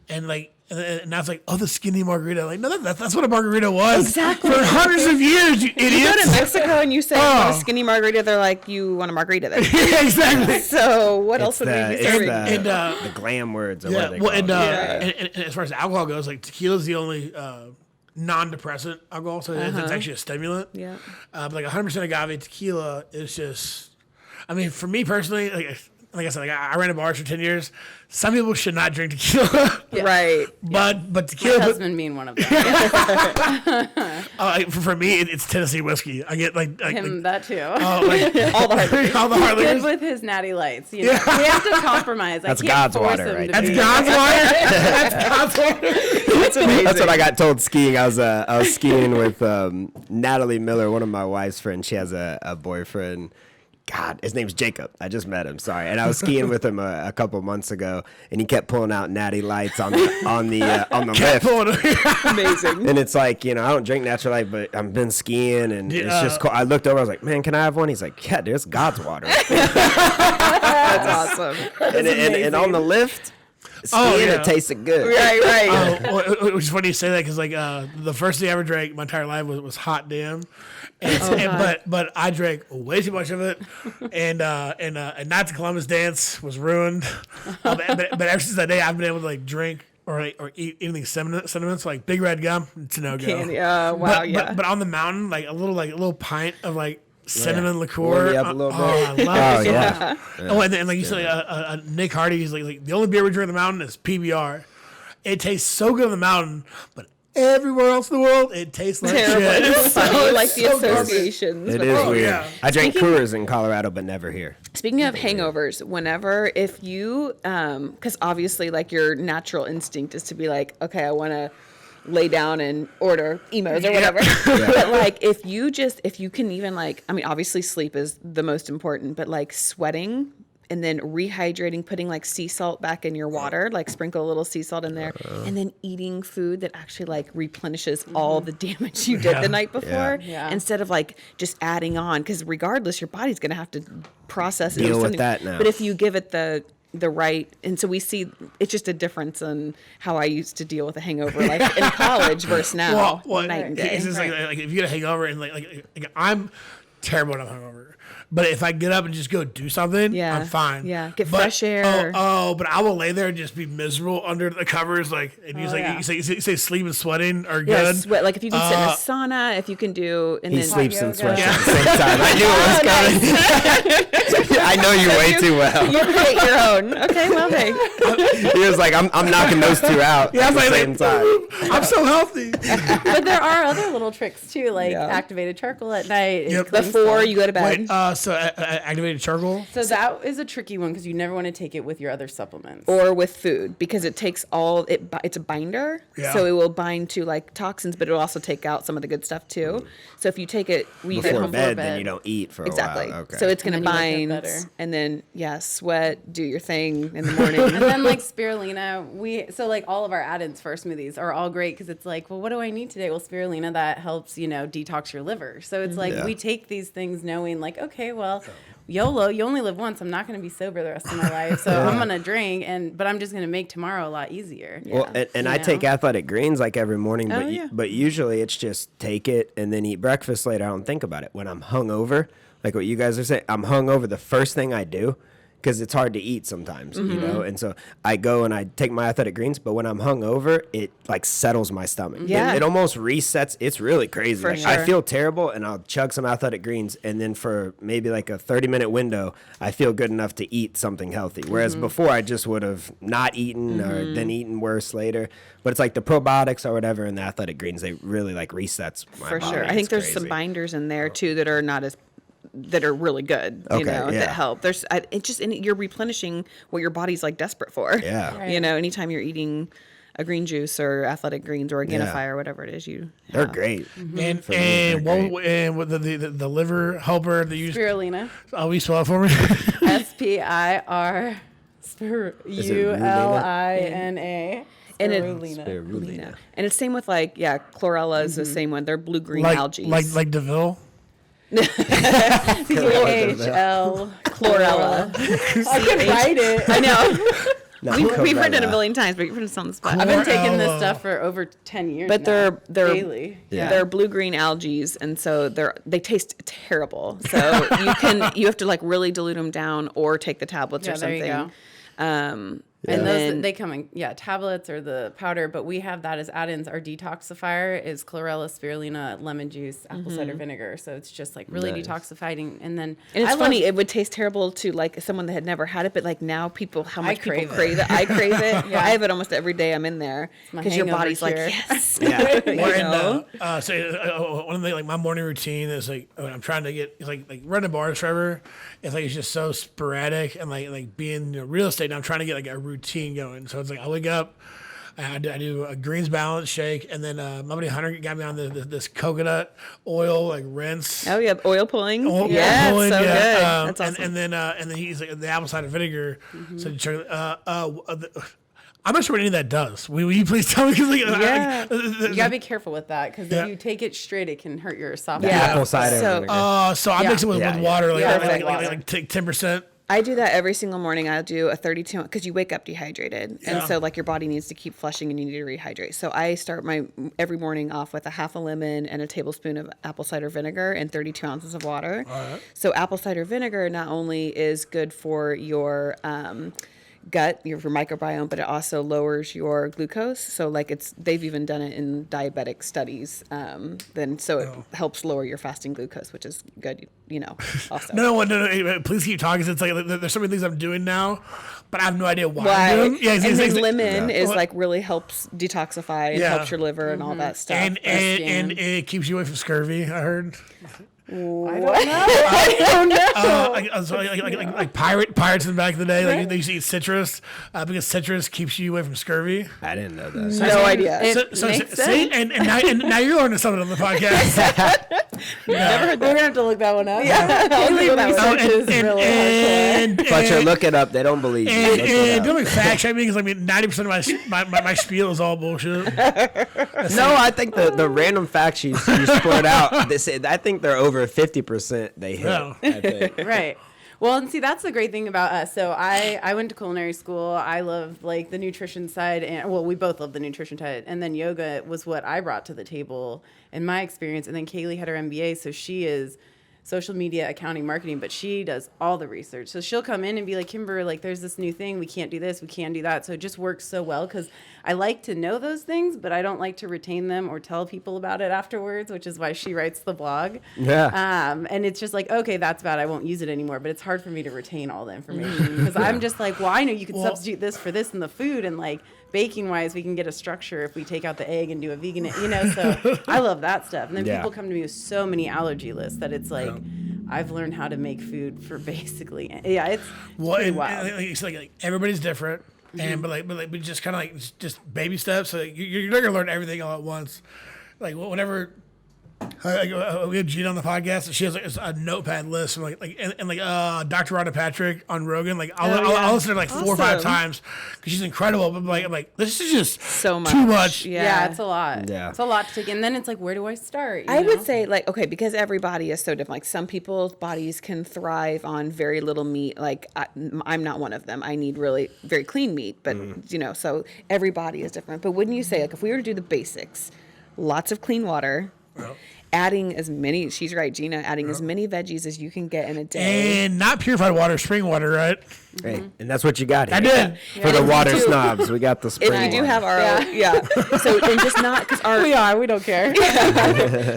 and like. And that's like, oh, the skinny margarita. Like, no, that's what a margarita was. Exactly. For hundreds of years, you You go to idiots. Mexico and you say you want a skinny margarita, they're like, you want a margarita then. Yeah, exactly. So what else It's would we the, be it's serving? the glam words. Or what Yeah, they well, call and, it. and as far as alcohol goes, like tequila's the only non-depressant alcohol, so it's actually a stimulant. Yeah. But like 100% agave tequila is just, I mean, for me personally, like I said, like I ran a bar for 10 years. Some people should not drink tequila, Right. but my tequila. husband being one of them. For me, it's Tennessee whiskey. I get like Him that too. all the hard, all the hard Good liquors. with his natty lights. You know? We have to compromise. That's I can't God's force water him right to there. be- That's God's water. That's God's water. That's amazing. That's what I got told skiing. I was skiing with Natalie Miller, one of my wife's friends. She has a boyfriend. God, his name's Jacob. I just met him. Sorry, and I was skiing with him a couple months ago, and he kept pulling out natty lights on the lift. Amazing. And it's like, I don't drink natural light, but I've been skiing, and it's just cool. I looked over, I was like, man, can I have one? He's like, yeah, there's God's water. That's awesome. and on the lift, skiing, it tasted good. Right. Well, it was funny you say that because like the first thing I ever drank my entire life was hot damn, but I drank way too much of it, and Night to Columbus Dance was ruined. But ever since that day, I've been able to like drink or eat anything cinnamon, so like Big Red Gum, it's a no go. Candy. Wow. But on the mountain, like a little pint of like cinnamon liqueur. Warm you up a little bit. I love it. So yeah. much. Oh, and then like you said, Nick Hardy, he's like the only beer we drink on the mountain is PBR. It tastes so good on the mountain, but everywhere else in the world, it tastes like Terrible. shit. It's funny, like the so garbage. associations. It but- is weird. yeah. I drank Coors in Colorado, but never here. Speaking of hangovers, if you, because obviously, like your natural instinct is to be like, okay, I want to lay down and order emos or whatever. But like, if you can even like, I mean, obviously sleep is the most important, but like sweating and then rehydrating, putting like sea salt back in your water, like sprinkle a little sea salt in there, and then eating food that actually like replenishes all the damage you did the night before, Yeah. instead of like just adding on, because regardless, your body's going to have to process it. Deal or with something. that now. But if you give it the right, and so we see it's just a difference in how I used to deal with a hangover, like in college versus now, night and day. It's just like if you get a hangover and like I'm terrible at a hangover, But if I get up and just go do something, Yeah. I'm fine. Yeah. Get But- fresh air. But I will lay there and just be miserable under the covers. Like, and you say sleep and sweating are Yeah, good. sweat. Like if you can sit in a sauna, if you can do, and He then sleeps and yoga. sweats at the same time. I knew it was coming. I know you way too well. you create your own. Okay, well, hey. He was like, I'm knocking those two out Yeah, at I the was same like, time. I'm so healthy. But there are other little tricks too, like Yeah. activated charcoal at night. Yep. Before you go to bed. Wait, so activated charcoal. So that is a tricky one because you never want to take it with your other supplements. Or with food, because it takes all it. It's a binder, Yeah. so it will bind to like toxins, but it'll also take out some of the good stuff too. So if you take it when you get Before home, bed, bed. then you don't eat for exactly. a while. Okay. So it's gonna And then you wake bind, up better. and then sweat, do your thing in the morning. And then like spirulina, so like all of our add-ins for our smoothies are all great because it's like, well, what do I need today? Well, spirulina, that helps, detox your liver. So it's like Yeah. we take these things knowing like, okay, well, YOLO, you only live once. I'm not going to be sober the rest of my life. So I'm going to drink but I'm just going to make tomorrow a lot easier. Well, and I You take know? athletic greens like every morning, Oh, but yeah. but usually it's just take it and then eat breakfast later. I don't think about it. When I'm hungover, like what you guys are saying, I'm hungover. The first thing I do, because it's hard to eat sometimes, Mm-hmm. and so I go and I take my athletic greens. But when I'm hungover, it like settles my stomach. Yeah. It almost resets. It's really crazy. For Like, I sure. feel terrible, and I'll chug some athletic greens, and then for maybe like a 30-minute window, I feel good enough to eat something healthy. Whereas before, I just would have not eaten or then eaten worse later. But it's like the probiotics or whatever and the athletic greens, they really like resets my For body. sure. I It's think there's some crazy. binders in there too that are not as that are really good, Okay, that yeah. help. There's it just and you're replenishing what your body's like desperate for. Yeah. Right. Anytime you're eating a green juice or athletic greens or Organifi Yeah. or whatever it is you They're have. great. And For me, they're and with the liver helper that you use. Spirulina. Oh, will you spell it for me? SPIR. ULINA. And it- Spirulina. Spirulina. And it's same with chlorella is the same one. They're blue-green algae. like Deville. CHL. chlorella. I can write it. I know. No, We've heard it a Chlorella. million times, but you've heard it on the spot. I've been taking Chlorella. this stuff for over 10 years But now, they're daily. Yeah. they're blue-green algae, and so they taste terrible. So you have to like really dilute them down or take the tablets Yeah, or there something. you go. And And those then- they come in tablets or the powder, but we have that as add-ins. Our detoxifier is chlorella, spirulina, lemon juice, apple cider vinegar. So it's just like really Nice. detoxifying. And then And it's I funny, love- it would taste terrible to like someone that had never had it, but like now how much people crave it. crave it. I crave it. I have it almost every day I'm in there my because your hangover body's cure. like, yes. Yeah. You Or know? one of the my morning routine is like when I'm trying to get like running bars forever. It's like it's just so sporadic and like being real estate. And I'm trying to get like a routine going. So it's like I wake up, I do a greens balance shake, and then my buddy Hunter got me on this coconut oil like rinse. Oh yeah, oil pulling. Oil Yeah, pulling, it's so yeah. good. Um, That's awesome. and then he's like the apple cider vinegar. So I'm not sure what any of that does. Will you please tell me? Because Yeah. you gotta be careful with that because Yeah. if you take it straight, it can hurt your esophagus. Yeah. Apple cider So- vinegar. so I Yeah. mix it with Yeah, water, like, yeah. like, Perfect. like take 10%. I do that every single morning. I'll do a 32 because you wake up dehydrated, Yeah. and so like your body needs to keep flushing, and you need to rehydrate. So I start my every morning off with a half a lemon and a tablespoon of apple cider vinegar and 32 ounces of water. So apple cider vinegar not only is good for your gut, your microbiome, but it also lowers your glucose. So like they've even done it in diabetic studies. Then so it helps lower your fasting glucose, which is good. Also. No, please keep talking. It's like there's so many things I'm doing now, but I have no idea why. Why? I'm doing them. Yeah, and then it's- lemon Yeah. is like really helps detoxify and Yeah. helps your liver and all that stuff. and skin. it keeps you away from scurvy. I heard. I don't know. Like pirates in back in the day, like they used to eat citrus because citrus keets you away from scurvy. I didn't know that. no idea. It makes see, sense. and now you're learning something on the podcast. We're gonna have to look that one up. Yeah. Haley I'll look that research is really hardcore. But you look it up. They don't believe you. Look it And up. don't be fact check me because 90% of my spiel is all bullshit. No, I think the random facts you split out, I think they're over 50% they hit. Yeah. I think. Right. Well, and see, that's the great thing about us. So I went to culinary school. I love like the nutrition side, and well, we both love the nutrition side. And then yoga was what I brought to the table in my experience. And then Kaylee had her MBA, so she is social media, accounting, marketing, but she does all the research. So she'll come in and be like, Kimber, like there's this new thing. We can't do this. We can't do that. So it just works so well because I like to know those things, but I don't like to retain them or tell people about it afterwards, which is why she writes the blog. Yeah. And it's just like, okay, that's bad. I won't use it anymore. But it's hard for me to retain all the information because I'm just like, well, I know you could substitute this for this in the food, and like baking wise, we can get a structure if we take out the egg and do a vegan, so I love that stuff. And then people come to me with so many allergy lists that it's like, I've learned how to make food for basically, it's pretty wild. It's like everybody's different. And but just kind of like just baby steps. So you're not gonna learn everything all at once. Like whenever we had Gina on the podcast, and she has like a notepad list, and Dr. Rhonda Patrick on Rogan. Like I'll listen to her like 4 or 5 times because she's incredible. But I'm like this is just so much. Too much. Yeah, it's a lot. Yeah. It's a lot to take. And then it's like, where do I start? I would say like, okay, because every body is so different. Like some people's bodies can thrive on very little meat. Like I'm not one of them. I need really very clean meat, but so every body is different. But wouldn't you say like if we were to do the basics, lots of clean water, adding as many, she's right, Gina, adding as many veggies as you can get in a day. And not purified water, spring water, right? Hey, and that's what you got here. I did. For the water snobs, we got the spring If you do water. have our so and just not because we don't care.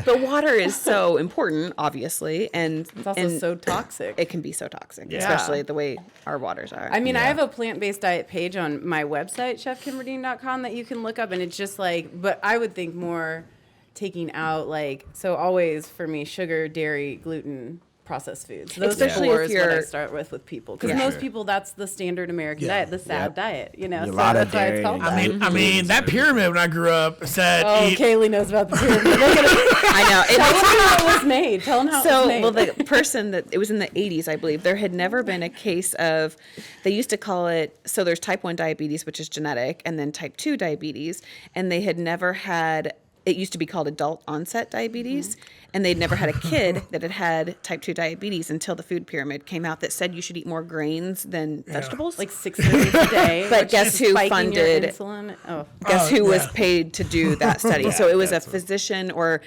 but water is so important, obviously, and It's also so toxic. it can be so toxic, especially the way our waters are. I mean, I have a plant-based diet page on my website, chefkimberdean.com, that you can look up, and it's just like, but I would think more taking out so always for me, sugar, dairy, gluten, processed foods. Those Especially four if is what I you're- start with people, because most people, that's the standard American diet, the SAD diet. A So lot of that's why it's dairy called in that. I mean that pyramid when I grew up said. Oh, Kaylee knows about the pyramid. Look at it. I know. Tell them how it was made. Tell them how it was made. Well, the person that it was in the 80s, I believe, there had never been a case of, they used to call it, so there's type 1 diabetes, which is genetic, and then type 2 diabetes, and they had never had, it used to be called adult onset diabetes, and they'd never had a kid that had type 2 diabetes until the food pyramid came out that said you should eat more grains than vegetables. like 6 servings a day. But which guess is who spiking your funded- insulin? Oh. Guess who was paid to do that study? So it was a physician or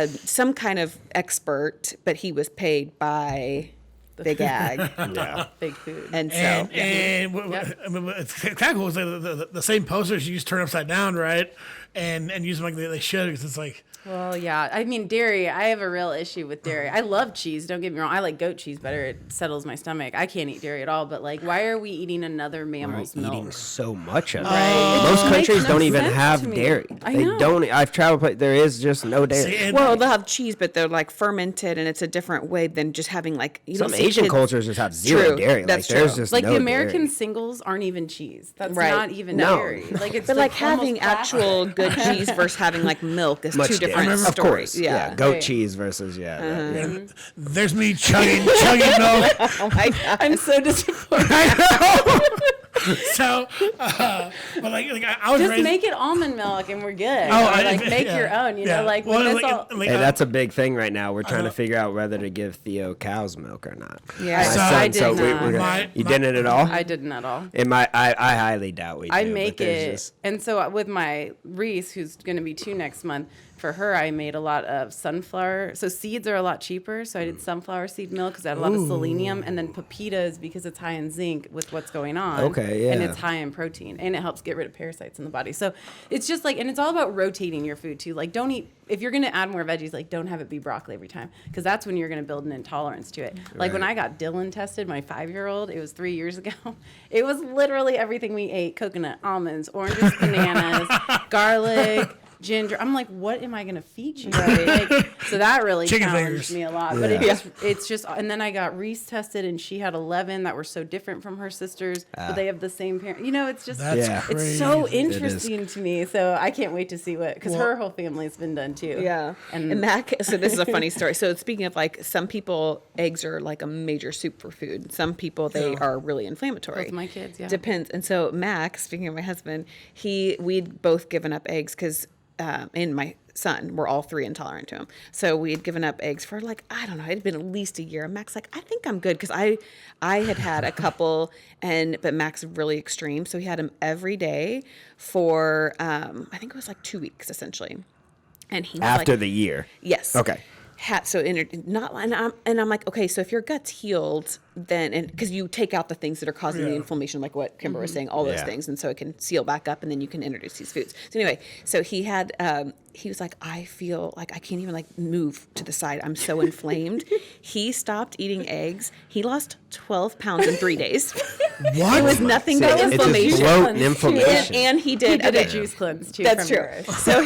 some kind of expert, but he was paid by Big Ag. Yeah. Big food. And so, And it's kind of cool. It's like the same posters you just turn upside down, right? And use them like they should, because it's like. Well, yeah. I mean, dairy, I have a real issue with dairy. I love cheese. Don't get me wrong. I like goat cheese better. It settles my stomach. I can't eat dairy at all. But, why are we eating another mammal's Eating milk? so much of it. Right. Most It countries makes don't no even sense have to me. dairy. I They know. don't. I've traveled. There is just no dairy. See, well, they'll have cheese, but they're fermented, and it's a different way than just having you don't Some see Asian kids- cultures just have zero True. dairy. That's There's true. just Like no the American dairy. singles aren't even cheese. That's Right. not even No. dairy. It's But almost having plastic. actual good cheese versus having milk is Much two different different. stories. Of course. Yeah. Goat Right. cheese versus There's me chugging milk. Oh my god. I'm so disappointed. So, but I was Just raised. make it almond milk and we're good. Oh, Or, make your own. You know, Well, with this all. Hey, that's a big thing right now. We're trying to figure out whether to give Theo cow's milk or not. Yeah. My So- son, I did so not. we're My- you didn't at all? I didn't at all. I highly doubt we do. I but make there's it, just- and so with my Reese, who's going to be 2 next month, for her, I made a lot of sunflower. So seeds are a lot cheaper. So I did sunflower seed milk because I had a lot of selenium, and then pepitas because it's high in zinc with what's going on. Okay, yeah. And it's high in protein, and it helps get rid of parasites in the body. So it's just and it's all about rotating your food too. Don't eat, if you're going to add more veggies, don't have it be broccoli every time, because that's when you're going to build an intolerance to it. When I got Dylan tested, my 5-year-old, it was 3 years ago. It was literally everything we ate: coconut, almonds, oranges, bananas, garlic, ginger. I'm like, what am I going to feed you? So that really Chicken challenged fingers. me a lot. But it's just, and then I got Reese tested, and she had 11 that were so different from her sisters, but they have the same parent. It's just, That's Yeah. crazy. it's so interesting to me. So I can't wait to see because her whole family's been done too. Yeah. And Mac, so this is a funny story. So speaking of some people, eggs are a major soup for food. Some people, they are really inflammatory. Both my kids, yeah. Depends. And so Mac, speaking of my husband, we'd both given up eggs because, and my son, we're all 3 intolerant to him. So we had given up eggs for I don't know, it had been at least a year. And Mac's like, I think I'm good, because I had a couple, but Mac's really extreme. So he had them every day for, I think it was 2 weeks essentially. And he was after the year. Yes. Okay. I'm like, okay, so if your gut's healed, then, and because you take out the things that are causing the inflammation, like what Kimber was saying, all those things, and so it can seal back up, and then you can introduce these foods. So anyway, so he was like, I feel like I can't even like move to the side. I'm so inflamed. He stopped eating eggs. He lost 12 pounds in 3 days. What? It was nothing but It's inflammation. just bloat and inflammation. And he did a juice cleanse too. That's from true. Nourish. So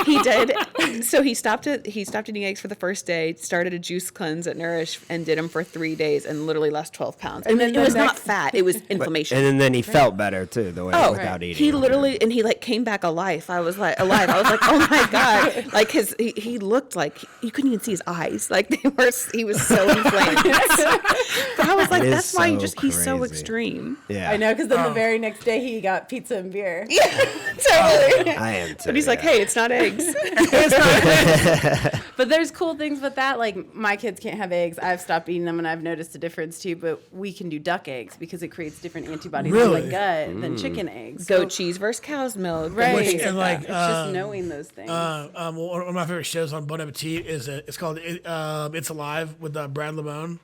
he did. So he stopped eating eggs for the first day, started a juice cleanse at Nourish, and did them for 3 days, and literally lost 12 pounds. And then it was not fat; it was inflammation. And then he felt better too, the way without eating. He literally, and he like came back alive. I was like, oh my God. Like he looked like you couldn't even see his eyes. Like he was so inflamed. But I was like, that's why he's so crazy. extreme. Yeah, I know, because then the very next day he got pizza and beer. Yeah, totally. I am too. But he's like, hey, it's not eggs. But there's cool things with that. Like, my kids can't have eggs. I've stopped eating them, and I've noticed a difference too. But we can do duck eggs because it creates different antibodies in the gut than chicken eggs. Goat cheese versus cow's milk. Right. Which, and like, it's just knowing those things. one of my favorite shows on Bon Appetit is it's called It's Alive with Brad Lemone,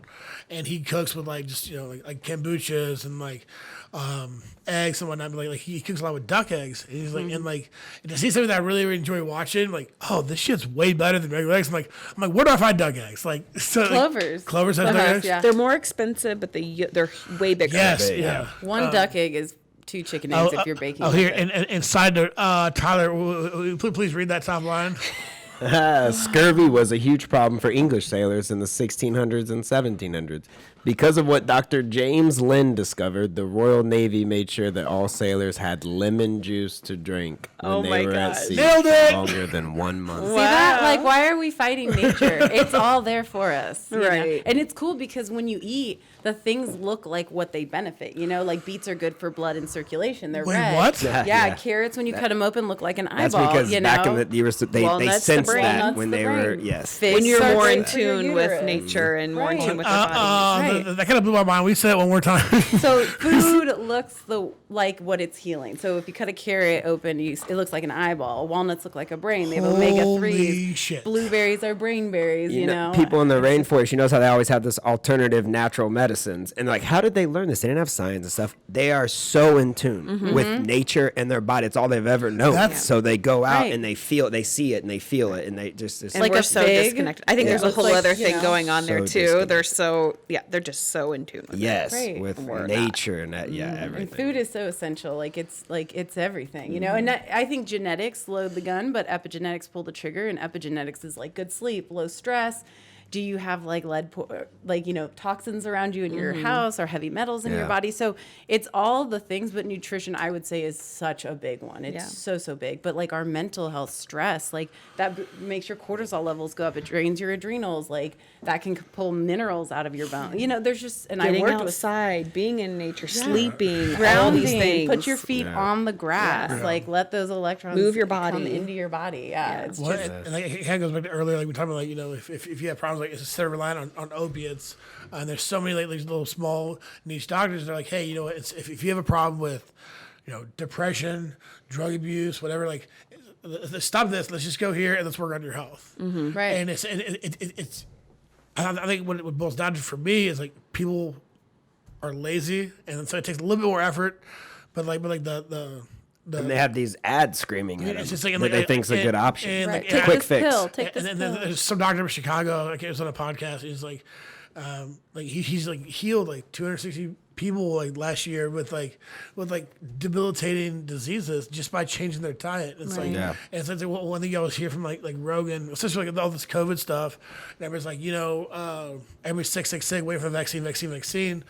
and he cooks with like just like kombuchas and like eggs and whatnot. But like he cooks a lot with duck eggs, and he's like and like to see something that I really, really enjoy watching. Like, oh, this shit's way better than regular eggs. I'm like, where do I find duck eggs? Like Clovers. Clovers has duck eggs. Yeah. They're more expensive, but they're way bigger. Yes, big, yeah. One duck egg is 2 chicken eggs if you're baking. Here and side note, Tyler, please read that top line. Scurvy was a huge problem for English sailors in the 1600s and 1700s. Because of what Dr. James Lind discovered, the Royal Navy made sure that all sailors had lemon juice to drink when they were at sea Nailed it! for longer than 1 month. See that? Like, why are we fighting nature? It's all there for us. you know? Right. And it's cool because when you eat, the things look like what they benefit. Like beets are good for blood and circulation. They're Wait, red. what? Yeah, carrots, when you cut them open, look like an That's eyeball. because back in know? they Walnuts, the sensed brain. that Nuts, when the they brain. were, yes. Fish When you're are more great in for your tune with uterus. nature and more in Right. tune with your body. Right. That kind of blew my mind. We said it one more time. So food looks like what it's healing. So if you cut a carrot open, it looks like an eyeball. Walnuts look like a brain. They have omega Holy 3s. shit. Blueberries are brain berries. You know, people in the rainforest, you notice how they always have this alternative natural medicines. And like, how did they learn this? They didn't have science and stuff. They are so in tune with nature and their body. It's all they've ever known. So they go out and they see it and they feel it and they just And Like we're a so fig. disconnected. I think Yeah. there's a Looks whole like, other you thing know, going on there so too. disconnected. They're just so in tune with yes, it. with We're nature and that, And everything. food is so essential. Like it's everything, And I think genetics load the gun, but epigenetics pull the trigger. And epigenetics is like good sleep, low stress. Do you have like toxins around you in your house or heavy metals in your body? So it's all the things, but nutrition, I would say, is such a big one. It's so big. But like our mental health, stress, like that makes your cortisol levels go up. It drains your adrenals. Like that can pull minerals out of your bone. There's just, and Getting I worked outside, being in nature, sleeping, all grounding, these things. put your feet on the grass, like let those electrons Move your come body. into your body. It's Well, just and like, it kind of goes back to earlier, like we talked about, like if you have problems, like instead of relying on opiates, and there's so many like these little small niche doctors. They're like, hey, if you have a problem with, depression, drug abuse, whatever, like stop this. Let's just go here and let's work on your health. right. And it's I think what it boils down to for me is like people are lazy, and so it takes a little bit more effort. But the And they have these ads screaming at them it's just like, that they think's a good option. and, Right. like, Take quick this fix. pill. Take this And then pill. there's some doctor in Chicago. Like, it was on a podcast. He's like he's like healed like 260 people like last year with debilitating diseases just by changing their diet. It's like, Yeah. and it's like one thing I always hear from like Rogan, especially like all this COVID stuff. And everybody's like, everybody's sick, wait for the vaccine.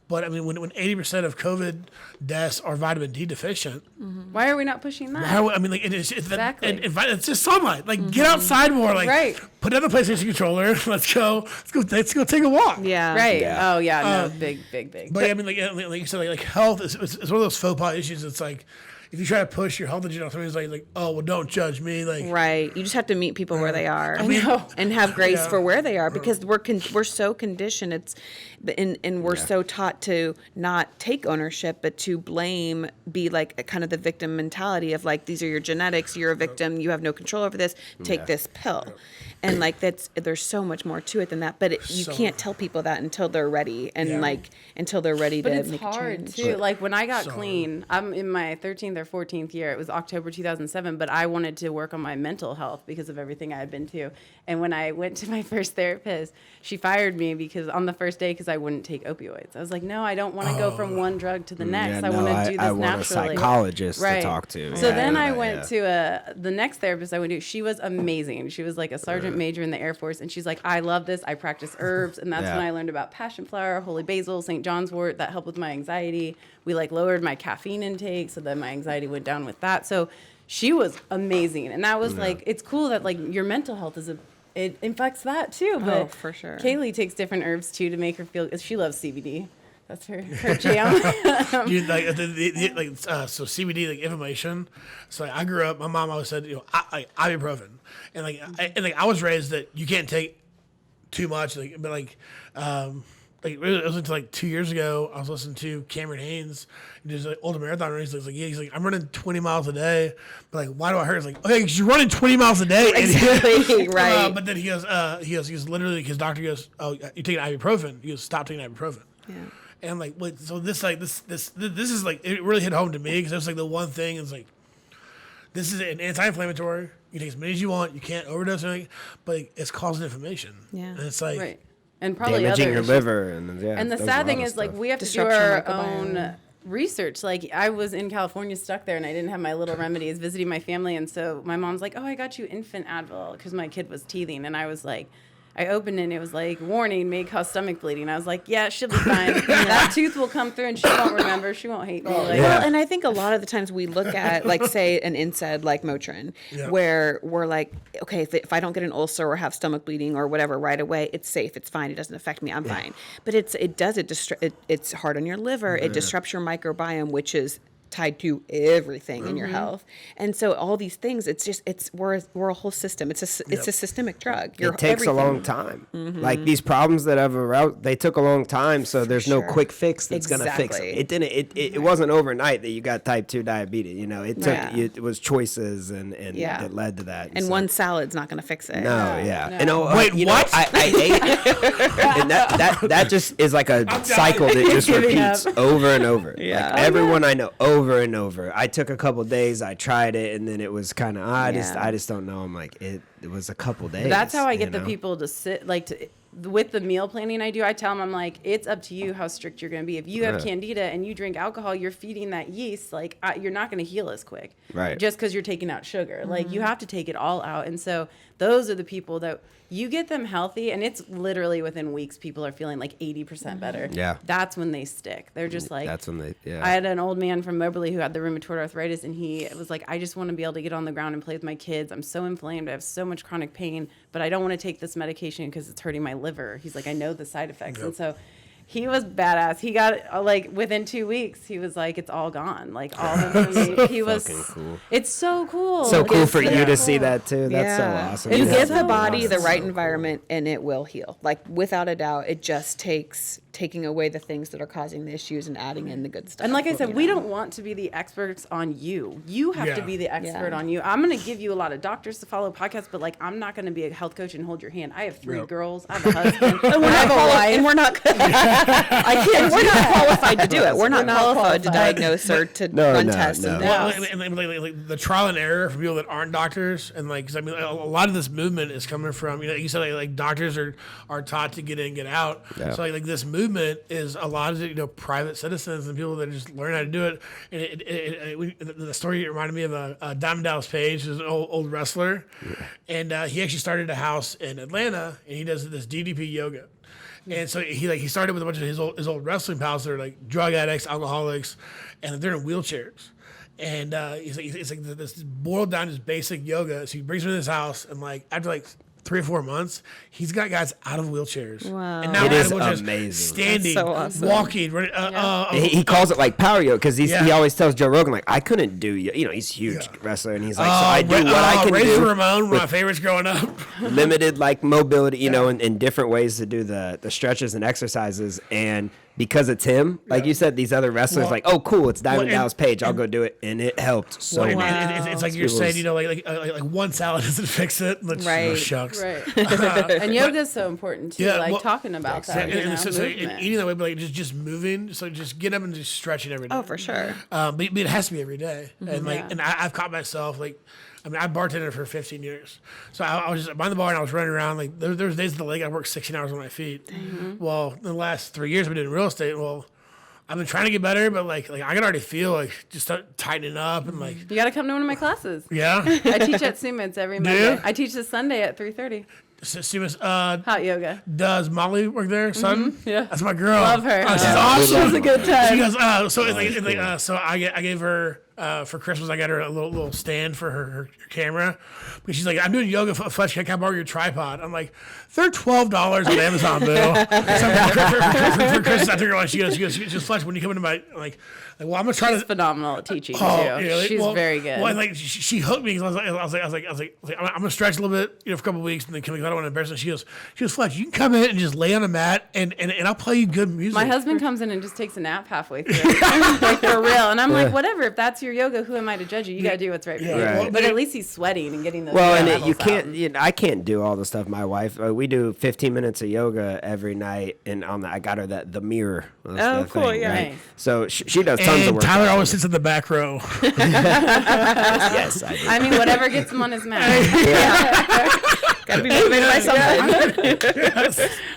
But I mean, when 80% of COVID deaths are vitamin D deficient, Why are we not pushing that? I mean, like it's Exactly. it's just sunlight. Like, get outside more. Like, Right. put down the PlayStation controller. Let's go take a walk. Yeah. Right. Yeah. Oh yeah. No. Big. But I mean, like you said, like health is one of those faux pas issues. It's like if you try to push your health agenda, somebody's like, oh well, don't judge me. Like, Right. You just have to meet people where they are mean, and have grace yeah. for where they are because we're so conditioned. And we're so taught to not take ownership, but to blame, be like a kind of the victim mentality of like, these are your genetics, you're a victim, you have no control over this, take this pill. And like there's so much more to it than that, but you can't tell people that until they're ready, and like until they're ready to make a change. But it's hard too. Like when I got clean, I'm in my 13th or 14th year. It was October 2007, but I wanted to work on my mental health because of everything I had been to. And when I went to my first therapist, she fired me because on the first day because I wouldn't take opioids. I was like, no, I don't want to go from one drug to the next. I want to do this naturally. I want a psychologist to talk to. So then I went to the next therapist I went to. She was amazing. She was like a sergeant major in the Air Force, and she's like, I love this. I practice herbs, and that's when I learned about passion flower, holy basil, St. John's wort. That helped with my anxiety. We like lowered my caffeine intake, so that my anxiety went down with that. So she was amazing, and that was like, it's cool that like your mental health it affects that too. But for sure. Kaylee takes different herbs too to make her feel. She loves CBD. That's her jam. Dude, like, so CBD, like inflammation. So like, I grew up, my mom always said, ibuprofen. And I was raised that you can't take too much. It was until like 2 years ago, I was listening to Cameron Haynes. He's an ultra-marathon race. He's like, I'm running 20 miles a day. But like, why do I hurt? It's like, okay, because you're running 20 miles a day. Exactly, right. But then he goes, literally, his doctor goes, oh, you're taking ibuprofen. He goes, stop taking ibuprofen. Yeah. And I'm like, wait, so this is like, it really hit home to me because it was like the one thing is like, this is an anti-inflammatory. You take as many as you want. You can't overdose or anything, but it's causing inflammation. Yeah. And it's like, right. And probably damaging your others. liver. And the sad thing is, like, we have to do our own research. Like, I was in California stuck there, and I didn't have my little remedies, visiting my family. And so my mom's like, oh, I got you infant Advil because my kid was teething. And I was like, I opened it and it was like, warning, may cause stomach bleeding. I was like, yeah, she'll be fine. That tooth will come through and she won't remember. She won't hate me. Well, and I think a lot of the times we look at, like, say, an NSAID like Motrin, where we're like, okay, if I don't get an ulcer or have stomach bleeding or whatever right away, it's safe, it's fine, it doesn't affect me, I'm fine. But it's hard on your liver, it disrupts your microbiome, which is tied to everything in your health. And so all these things, we're a whole system. It's a systemic drug. It takes a long time. Like these problems that have aroused, they took a long time. So there's no quick fix that's going to fix it. It wasn't overnight that you got type 2 diabetes. It took, it was choices and that led to that. And one salad's not going to fix it. No. And wait, what? I ate, and that just is like a cycle that just repeats over and over. Yeah. Like everyone I know, over and over. I took a couple days, I tried it, and then it was kind of, I just don't know. I'm like, it was a couple days. That's how I get the people to sit, like, with the meal planning I do. I tell them, I'm like, it's up to you how strict you're going to be. If you have candida and you drink alcohol, you're feeding that yeast. Like, you're not going to heal as quick. Right. Just because you're taking out sugar. Like, you have to take it all out. And so those are the people that you get them healthy, and it's literally within weeks people are feeling like 80% better. Yeah. That's when they stick. They're just like, that's when I had an old man from Moberly who had the rheumatoid arthritis, and he was like, I just want to be able to get on the ground and play with my kids. I'm so inflamed. I have so much chronic pain, but I don't want to take this medication because it's hurting my liver. He's like, I know the side effects. And so he was badass. He got, like, within 2 weeks, he was like, it's all gone. Like, all the information. He was, cool. It's so cool. So cool for you to see that, too. That's so awesome. You give the body the right environment, and it will heal. Like, without a doubt, it just takes taking away the things that are causing the issues and adding in the good stuff. And like I said, we don't want to be the experts on you. You have to be the expert on you. I'm going to give you a lot of doctors to follow podcasts, but, like, I'm not going to be a health coach and hold your hand. I have 3 girls. I have a husband. I have a wife. And we're not we're not qualified to do it. We're not qualified to diagnose or to run tests. And like the trial and error for people that aren't doctors, and like, 'cause I mean, a lot of this movement is coming from, you said like doctors are taught to get in, get out. Yeah. So like this movement is a lot of private citizens and people that just learn how to do it. And the story reminded me of Diamond Dallas Page, who's an old wrestler, and he actually started a house in Atlanta, and he does this DDP yoga. And so he started with a bunch of his old wrestling pals that are like drug addicts, alcoholics, and they're in wheelchairs. And it's like this boiled down, just basic yoga. So he brings them to his house, and like after like 3 or 4 months, he's got guys out of wheelchairs. Wow. And now It is out of wheelchairs, amazing. standing, That's so awesome. walking. He calls it like power yoga because he Yeah. always tells Joe Rogan like I couldn't do he's a huge wrestler and he's like so I do what I can Razor do Ramon, one of my favorites growing up. limited like mobility in different ways to do the stretches and exercises and because it's him like you said these other wrestlers Well, like oh cool it's Diamond well, Dallas Page I'll go do it and it helped so Well, much. it's like you're saying, like one salad doesn't fix it. Right. Shucks. Right. And yoga's so important too. Yeah, like well, talking about that. And eating that way, but like just moving. So just get up and just stretching every day. Oh, for sure. But it has to be every day. And and I've caught myself like. I mean, I bartended for 15 years. So I was just behind the bar and I was running around. Like, there was days at the lake I worked 16 hours on my feet. Mm-hmm. Well, in the last 3 years I've been doing real estate. Well, I've been trying to get better, but like I can already feel like just start tightening up and like. You got to come to one of my classes. Yeah. I teach at Sumit's every Monday. you? I teach this Sunday at 3:30. Hot yoga. Does Molly work there? Son? Yeah. That's my girl. Love her. Oh, she's Yeah. awesome. It was a good time. She goes, so I gave her, for Christmas, I got her a little stand for her camera. Because she's like, I'm doing yoga for Fletch. Can I borrow your tripod? I'm like, they're $12 on Amazon, Bill. For Christmas, I took her on. She goes, Fletch, when you come into my, like, well, I'm going to try She's to. phenomenal at teaching too. Really? She's very good. Well, like she hooked me because I was like, I'm gonna stretch a little bit, for a couple of weeks, and then come. I don't want to embarrass her. She goes, Fletch, you can come in and just lay on a mat, and I'll play you good music. My husband comes in and just takes a nap halfway through, like for real. And I'm like, whatever. If that's your yoga, who am I to judge you? You got to do what's right for you. Right. But at least he's sweating and getting those. Well, and levels you out. can't. I can't do all the stuff. My wife. We do 15 minutes of yoga every night, and I got her the mirror. Oh, cool, yeah. Right? Nice. So she does tons of And work. Tyler always sits in the back row. Yes, I do. I mean, whatever gets him on his mat. Gotta be motivated by something.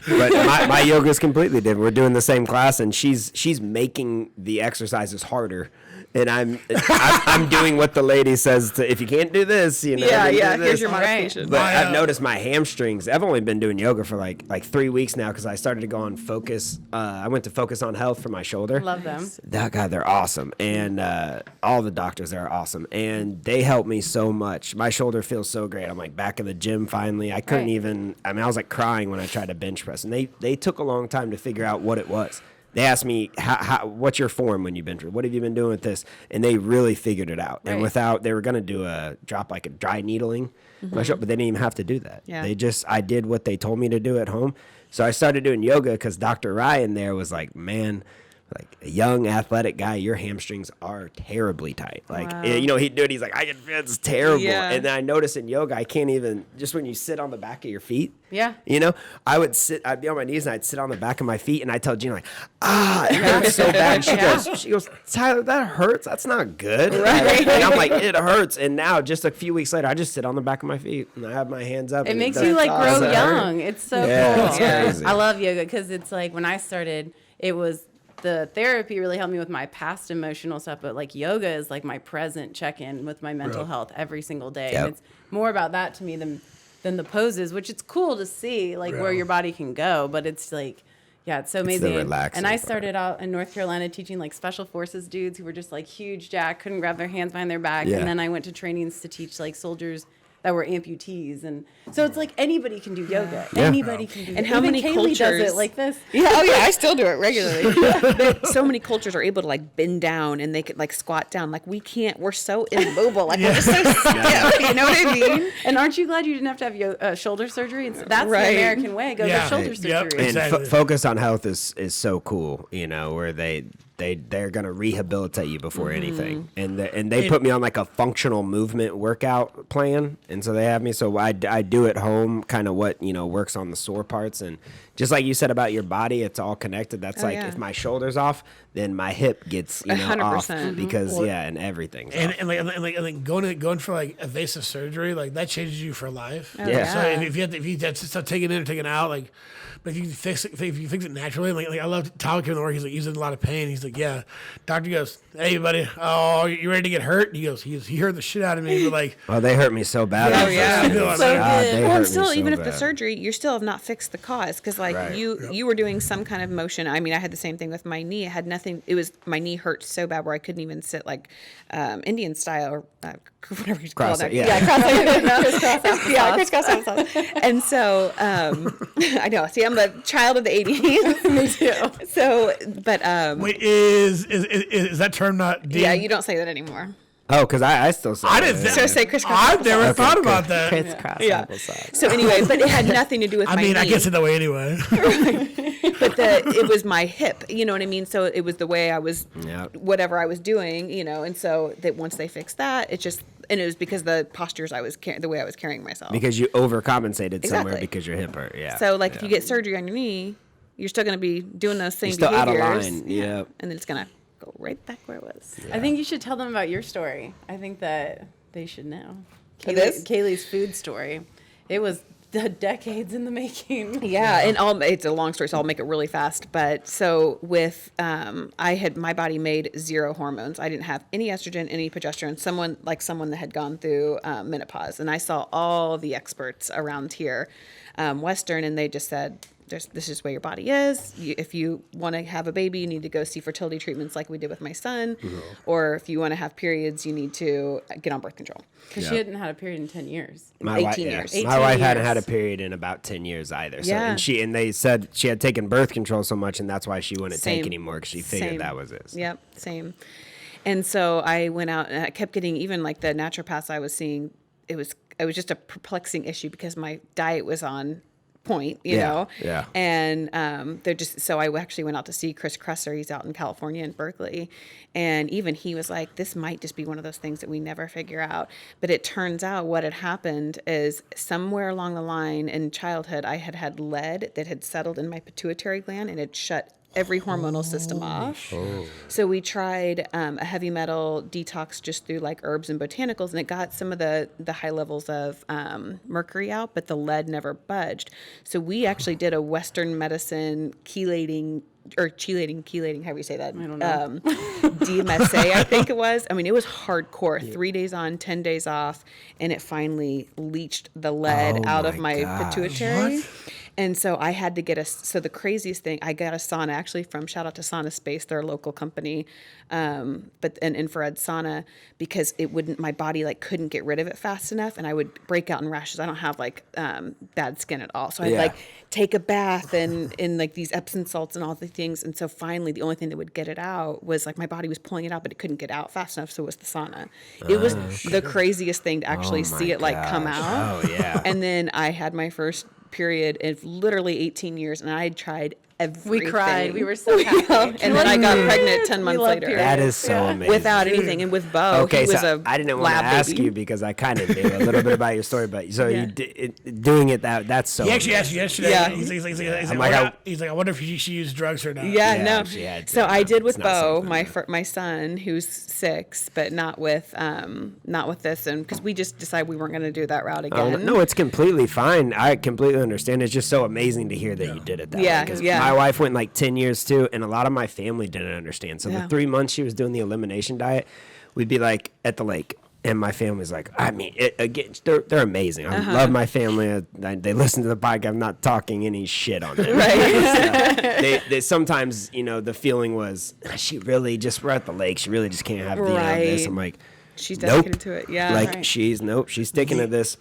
But my yoga is completely different. We're doing the same class, and she's making the exercises harder, and I'm doing what the lady says to. If you can't do this, then do Yeah. this. Here's your modification. But I've noticed my hamstrings. I've only been doing yoga for like 3 weeks now because I started to go on Focus. I went to Focus on Health for my shoulder. Love them. That guy, they're awesome, and all the doctors there are awesome, and they help me so much. My shoulder feels so great. I'm like back in the gym finally. I couldn't Right. even. I mean, I was like crying when I tried to bench press, and they took a long time to figure out what it was. They asked me, what's your form when you bench press? What have you been doing with this? And they really figured it out. And Right. they were going to do a dry needling, but they didn't even have to do that. Yeah. I did what they told me to do at home. So I started doing yoga because Dr. Ryan there was like, man, like a young athletic guy, your hamstrings are terribly tight. Like, Wow. he'd do it. He's like, it's terrible. Yeah. And then I noticed in yoga, I can't even, just when you sit on the back of your feet, Yeah. I'd be on my knees and I'd sit on the back of my feet and I'd tell Gina like, it hurts so bad. And she goes, Tyler, that hurts. That's not good. Right. And I'm like, it hurts. And now just a few weeks later, I just sit on the back of my feet and I have my hands up. It and makes doesn't- you like grow doesn't hurt. young. It's so Yeah, cool. it's crazy. I love yoga because it's like when I started, it was the therapy really helped me with my past emotional stuff, but like yoga is like my present check-in with my mental health every single day. Yep. And it's more about that to me than the poses, which it's cool to see like where your body can go, but it's like, yeah, it's so amazing. relaxing And I part. started out in North Carolina teaching like special forces dudes who were just like huge jack, couldn't grab their hands behind their back. Yeah. And then I went to trainings to teach like soldiers that were amputees, and so it's like anybody can do yoga. Yeah. Anybody can do. And how Even many Kaylee does cultures- it like this? Yeah, I still do it regularly. But so many cultures are able to like bend down and they could like squat down. Like we can't. We're so immobile. Like we're just so stiff. You know what I mean? And aren't you glad you didn't have to have shoulder surgery? That's Right. the American way. Go Yeah. get shoulder Yep. surgery. And Exactly. Focus on Health is so cool, where they're gonna rehabilitate you before anything, and they put me on like a functional movement workout plan, and so they have me. So I do at home, kind of what works on the sore parts, and just like you said about your body, it's all connected. That's like yeah. if my shoulder's off, then my hip gets off 100%. because and everything's off. And going for like evasive surgery, like that changes you for life. Yeah. So if you have to start taking it in or taking it out, like, but if you fix it, if you fix it naturally, like I love Tyler came to work. He's like, he's in a lot of pain. He's like, yeah. Doctor goes, hey, buddy, oh, you ready to get hurt? He goes, he heard the shit out of me. But like, Oh, they hurt me so bad. Oh, the yeah. first So time. good. God, they Well, hurt and me still, so even if the bad. surgery, you still have not fixed the cause because, like, Right. you were doing some kind of motion. I mean, I had the same thing with my knee. It had nothing. It was my knee hurt so bad where I couldn't even sit like Indian style or whatever you call Cross that. it, yeah. Crisscross applesauce. And so I know. See, I'm the child of the '80s. Me too. So, but wait, is that term not deemed? yeah, you don't say that anymore. Oh, because I still say I didn't. that. So say crisscross. I've never Okay, thought good. about that. Crisscross Yeah. applesauce. So anyway, but it had nothing to do with I my mean, knee. I guess it that way anyway. But it was my hip, you know what I mean? So it was the way I was, Yep. whatever I was doing, you know, and so that once they fixed that, it was because the postures the way I was carrying myself. Because you overcompensated somewhere Exactly. because your hip hurt. Yeah. So like if Yeah. you get surgery on your knee, you're still going to be doing those same You're still out of behaviors. line. Yeah. And then it's going to go right back where it was. I think you should tell them about your story. I think that they should know. This? Kaylee's food story. It was decades in the making. Yeah, and it's a long story, so I'll make it really fast. But so with my body made 0 hormones. I didn't have any estrogen, any progesterone. Someone that had gone through menopause, and I saw all the experts around here, Western, and they just said, this is where your body is. If you want to have a baby, you need to go see fertility treatments like we did with my son. Or if you want to have periods, you need to get on birth control. Because she hadn't had a period in 10 years. My 18 wife, years. My 18 wife hadn't years. had a period in about 10 years either. So, Yeah. and they said she had taken birth control so much, and that's why she wouldn't take Same. anymore because she figured Same. that was it. Yep, same. And so I went out and I kept getting, even like the naturopaths I was seeing, it was just a perplexing issue because my diet was on point, you know? Yeah. And so I actually went out to see Chris Kresser. He's out in California in Berkeley. And even he was like, this might just be one of those things that we never figure out. But it turns out what had happened is somewhere along the line in childhood, I had lead that had settled in my pituitary gland and it shut every hormonal system off. So we tried a heavy metal detox just through like herbs and botanicals, and it got some of the high levels of mercury out, but the lead never budged. So we actually did a Western medicine chelating, however you say that. I don't know. DMSA, I think it was. I mean, it was hardcore. 3 days on, 10 days off, and it finally leached the lead Oh out of my my gosh. pituitary. What? And so I had to get so the craziest thing, I got a sauna actually from, shout out to Sauna Space, they're a local company, but an infrared sauna, because my body like couldn't get rid of it fast enough, and I would break out in rashes. I don't have like bad skin at all. So I'd like take a bath and in like these Epsom salts and all the things. And so finally the only thing that would get it out was like my body was pulling it out, but it couldn't get out fast enough. So it was the sauna. It was the craziest thing to actually see it like come out. Oh, yeah. And then I had my first period in literally 18 years, and I had tried everything. We cried. We were so happy. And then I got pregnant 10 months love later. periods. That is so amazing. Without anything. And with Bo, Okay, he was so a I didn't want to lab ask baby. you because I kind of knew a little bit about your story, but so Yeah. you doing it that's so. He actually asked amazing. you yesterday. Yeah. He's like, I wonder if she used drugs or not. Yeah, Yeah, no. she had to. So I did with It's not Bo, something my son, who's 6, but not with this, and because we just decided we weren't going to do that route Oh, again. no, it's completely fine. I completely understand. It's just so amazing to hear that you did it that Yeah, way. 'Cause yeah. my wife went like 10 years too, and a lot of my family didn't understand. So Yeah. the 3 months she was doing the elimination diet, we'd be like at the lake. And my family's like, I mean, again, they're amazing. I Uh-huh. love my family. They listen to the podcast. I'm not talking any shit on them. Right. They sometimes, the feeling was, she really just, we're at the lake. She really just can't have this. Right. I'm like, She's nope. dedicated to it. Yeah. Like Right. she's sticking to this.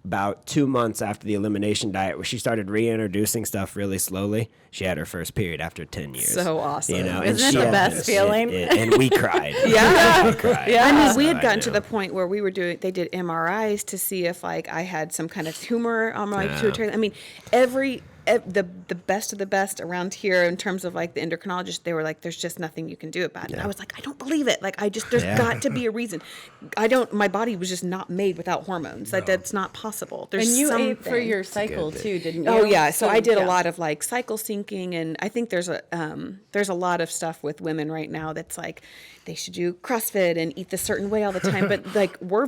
About 2 months after the elimination diet, where she started reintroducing stuff really slowly, she had her first period after 10 years. So awesome. and Isn't it she the had best feeling? and we cried. Yeah. We cried. Yeah, I mean, That's we how had gotten I to knew. the point where they did MRIs to see if like I had some kind of tumor on my pituitary. I mean, the best of the best around here in terms of like the endocrinologist, they were like, there's just nothing you can do about it. And I was like, I don't believe it. Like there's got to be a reason. My body was just not made without hormones. Like that's not possible. There's And you ate for something. your cycle too, didn't you? Oh yeah, so I did a yeah. lot of like cycle syncing, and I think there's a lot of stuff with women right now that's like they should do CrossFit and eat this certain way all the time, but like we're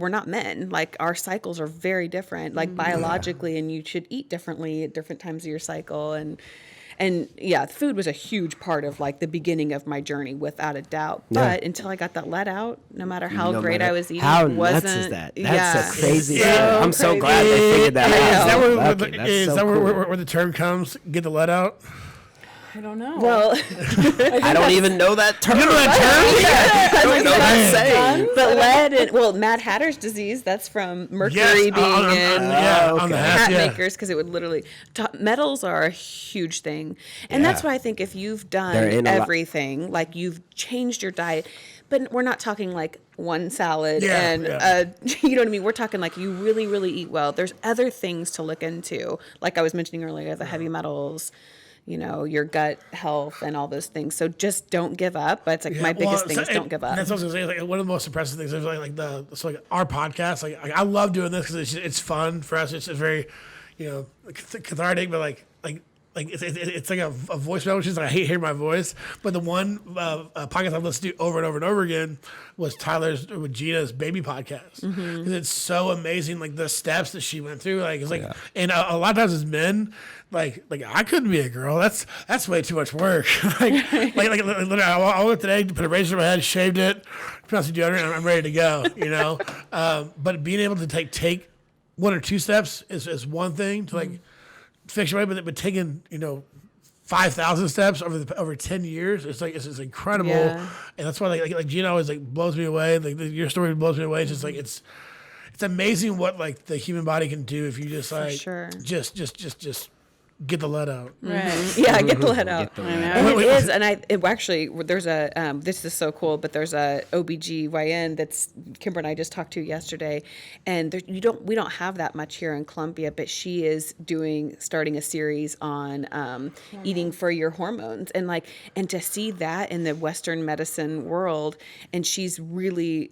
not men. Like our cycles are very different, like biologically, and you should eat differently at different times of your cycle, and And yeah, food was a huge part of like the beginning of my journey without a doubt. But until I got that let out, no matter how great I was eating, how wasn't. Nuts is that? That's a crazy. Yeah. I'm so glad they figured that out. Is that where the term comes? Get the let out. I don't know. Well, I don't even know that term. You know that term? I don't know that saying. but lead and Mad Hatter's disease, that's from mercury being in on the hat hat makers, because it would literally metals are a huge thing. And that's why I think if you've done everything, like you've changed your diet, but we're not talking like one salad you know what I mean? We're talking like you really, really eat well. There's other things to look into, like I was mentioning earlier, the heavy metals, you know, your gut health and all those things. So just don't give up. But it's like my biggest thing is don't give up. That's what I was gonna say. Like one of the most impressive things is like our podcast. Like I love doing this because it's fun for us. It's very, you know, cathartic, but like it's like a voice memo, which is like I hate hearing my voice. But the one podcast I've listened to over and over and over again was with Gina's baby podcast, because it's so amazing. Like the steps that she went through, like it's like, and a lot of times as men, like I couldn't be a girl. That's way too much work. like literally, I woke up today, put a razor in my head, shaved it, put on some deodorant, and I'm ready to go. You know, but being able to take one or two steps is one thing to like fix your way, but taking 5,000 steps over 10 years, it's incredible, and that's why like Gina always like blows me away. Like your story blows me away. It's just like it's amazing what like the human body can do if you just like just get the let out. Right. Yeah, get the let out. And it is, and actually, there's this is so cool, but there's a OBGYN that's Kimber and I just talked to yesterday, and we don't have that much here in Columbia, but she is starting a series on eating for your hormones, and to see that in the Western medicine world, and she's doing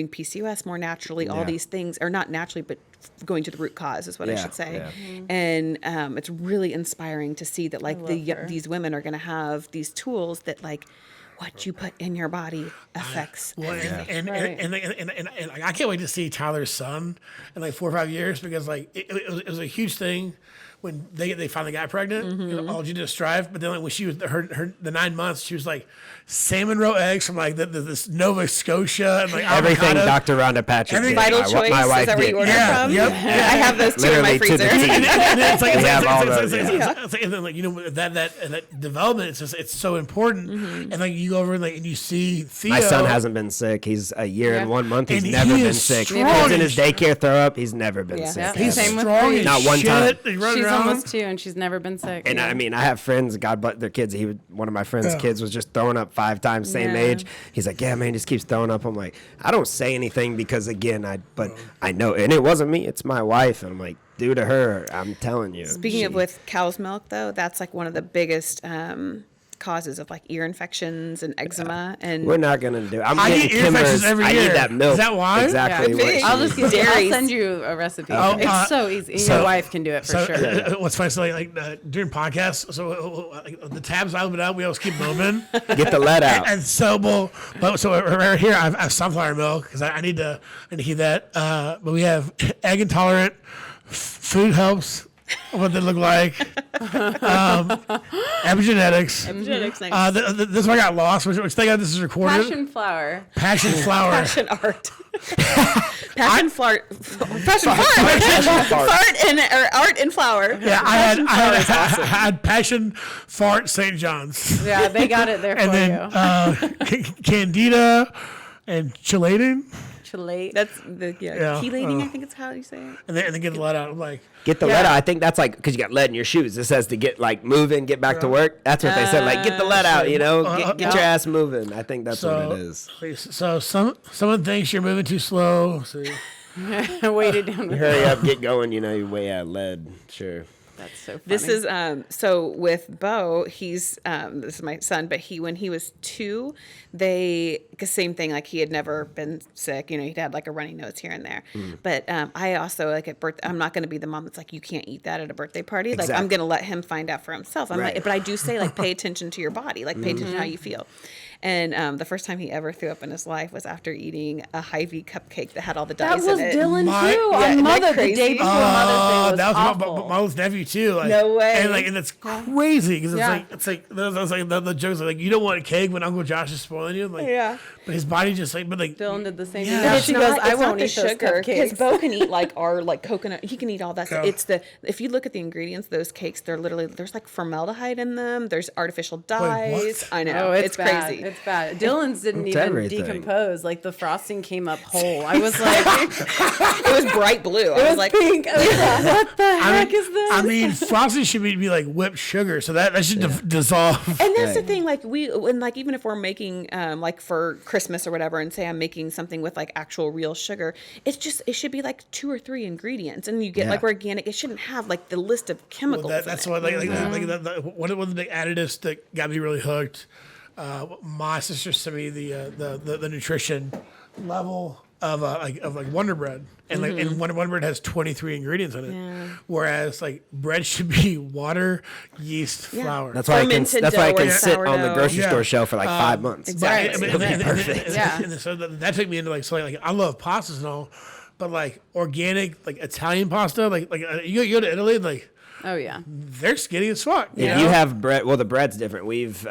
PCOS more naturally, all these things, or not naturally, but going to the root cause is what I should say. And it's really inspiring to see that like these women are going to have these tools that like what you put in your body affects everything. And I can't wait to see Tyler's son in like 4 or 5 years, because like it was a huge thing when they finally got pregnant. All Gina strive, but then like when she was the 9 months, she was like salmon roe eggs from like this Nova Scotia and like everything avocado. Dr. Rhonda Patrick did. Vital Choice, my wife is that where did. you order from? Yep. I have those too in my freezer. And it's like, We have all those, and then like that development, it's so important. And like you go over and like and you see Theo. My son hasn't been sick. He's a year and 1 month. He's And never he been is sick. strong. Kids in his daycare throw up. He's never been sick. He's Same with strong Bree. as Not one shit. time. He's running She's around. almost 2 and she's never been sick. And I mean, I have friends, God bless their kids. One of my friends' kids was just throwing up 5 times, same age. He's like, yeah, man, he just keeps throwing up. I'm like, I don't say anything because again, I know, and it wasn't me, it's my wife. And I'm like, due to her, I'm telling you. Speaking of with cow's milk, though, that's like one of the biggest causes of like ear infections and eczema. And We're not gonna do it. I getting get ear infections Kimber's. every I year. need that milk. Is that why? Exactly. Yeah, what big. she I'll just needs. Dairies. I'll send you a recipe. Oh, It's so easy. so- Your wife can do it for sure. What's funny, so like during podcasts, the tabs I open up, we always keep moving. Get the let out. And so, right here, I have sunflower milk because I need to heat that. But we have egg intolerant. Food helps. What they look like. Epigenetics. This one I got lost. Which thank God this is recorded. Passion flower. Passion flower. passion art. Passion flower. Passion fart and or art and flower. Yeah, I had passion fart St. John's. Yeah, they got it there for And then Candida and chelating. Chelate. That's the chelating, I think it's how you say it. And then get the let out. I'm like, Get the let out. I think that's like because you got lead in your shoes. It says to get like moving, get back to work. That's what they said. Like get the let out. You know, get your ass moving. I think that's what it is. So someone thinks you're moving too slow. So Weighted down. You hurry up, get going. You know, you're way out of lead. Sure. That's so funny. This is so with Bo, he's this is my son, but when he was 2, cause same thing, like he had never been sick, you know, he'd had like a runny nose here and there. But I also like at birth, I'm not going to be the mom that's like, you can't eat that at a birthday party. Like I'm going to let him find out for himself. I'm like, but I do say like, pay attention to your body, like pay attention to how you feel. And the first time he ever threw up in his life was after eating a Hy-Vee cupcake that had all the dyes That was in it. Dylan My- too. Yeah, On isn't that Mother, the day crazy? before Mother's Day was that was awful. my old nephew too. Like, No way. And it's crazy because Yeah. it's like the jokes are like, you don't want cake when Uncle Josh is spoiling you. Like, Yeah. But his body just like, but like, Dylan did the same Yeah. thing. It's She goes, I it's won't not eat the those sugar because cupcakes. Bo can eat like our like coconut. He can eat all that stuff. Yeah. It's the if you look at the ingredients, those cakes, they're literally there's like formaldehyde in them. There's artificial dyes. what? I know Oh, it's bad. crazy. It's bad. Dylan's didn't It's even everything. decompose. Like the frosting came up whole. I was like, It was bright blue. I was like, pink. I was like, what the heck is this? I mean, frosting should be like whipped sugar, so that should dissolve. and that's the thing. Like and like even if we're making like for Christmas or whatever, and say I'm making something with like actual real sugar, it should be like 2 or 3 ingredients, and you get like organic. It shouldn't have like the list of chemicals. That's what one of the big additives that got me really hooked. My sister sent me the nutrition level of Wonder Bread, and and Wonder Bread has 23 ingredients in it, whereas like bread should be water, yeast, flour. That's why Fermented it can dough or sit on the sourdough. grocery Yeah. store shelf for like 5 months. Exactly. So that took me into like I love pastas and all, but like organic like Italian pasta, like you go to Italy and like Oh yeah. they're skinny as fuck. If you have bread, well, the bread's different. We've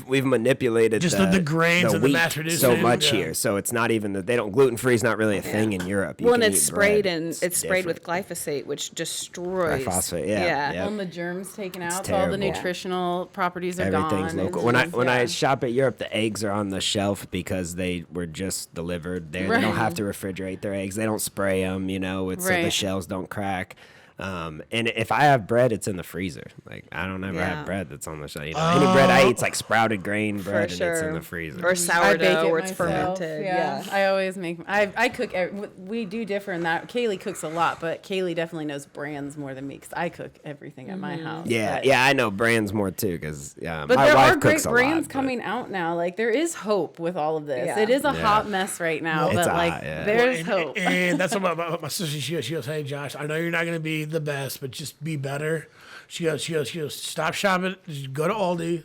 we've manipulated Just the grains and the wheat mass reduced so in, much yeah. here, so it's not even that they don't gluten free is not really a thing in Europe. You Well, and can it's eat sprayed bread. and it's sprayed with different. glyphosate, which destroys. Glyphosate, yeah. Well, and the germs taken out, so all terrible. the nutritional properties are gone. Everything's local. When I shop at Europe, the eggs are on the shelf because they were just delivered there. They don't have to refrigerate their eggs. They don't spray them, so the Right. shells don't crack. And if I have bread, it's in the freezer. Like I don't ever Yeah. have bread that's on the shelf. Any bread I eat's like sprouted grain bread, and it's in the freezer. Or I sourdough, bake it where it's myself. fermented. Yeah. I always make. I cook. We do differ in that. Kaylee cooks a lot, but Kaylee definitely knows brands more than me because I cook everything at my house. Yeah, but, I know brands more too because But my there wife are great cooks a brands lot, coming out now. Like there is hope with all of this. Yeah. It is a Yeah. hot mess right now, It's but a like hot, yeah. there's and, hope. and that's what my sister she goes, hey Josh, I know you're not gonna be the best, but just be better. She goes, stop shopping, just go to Aldi,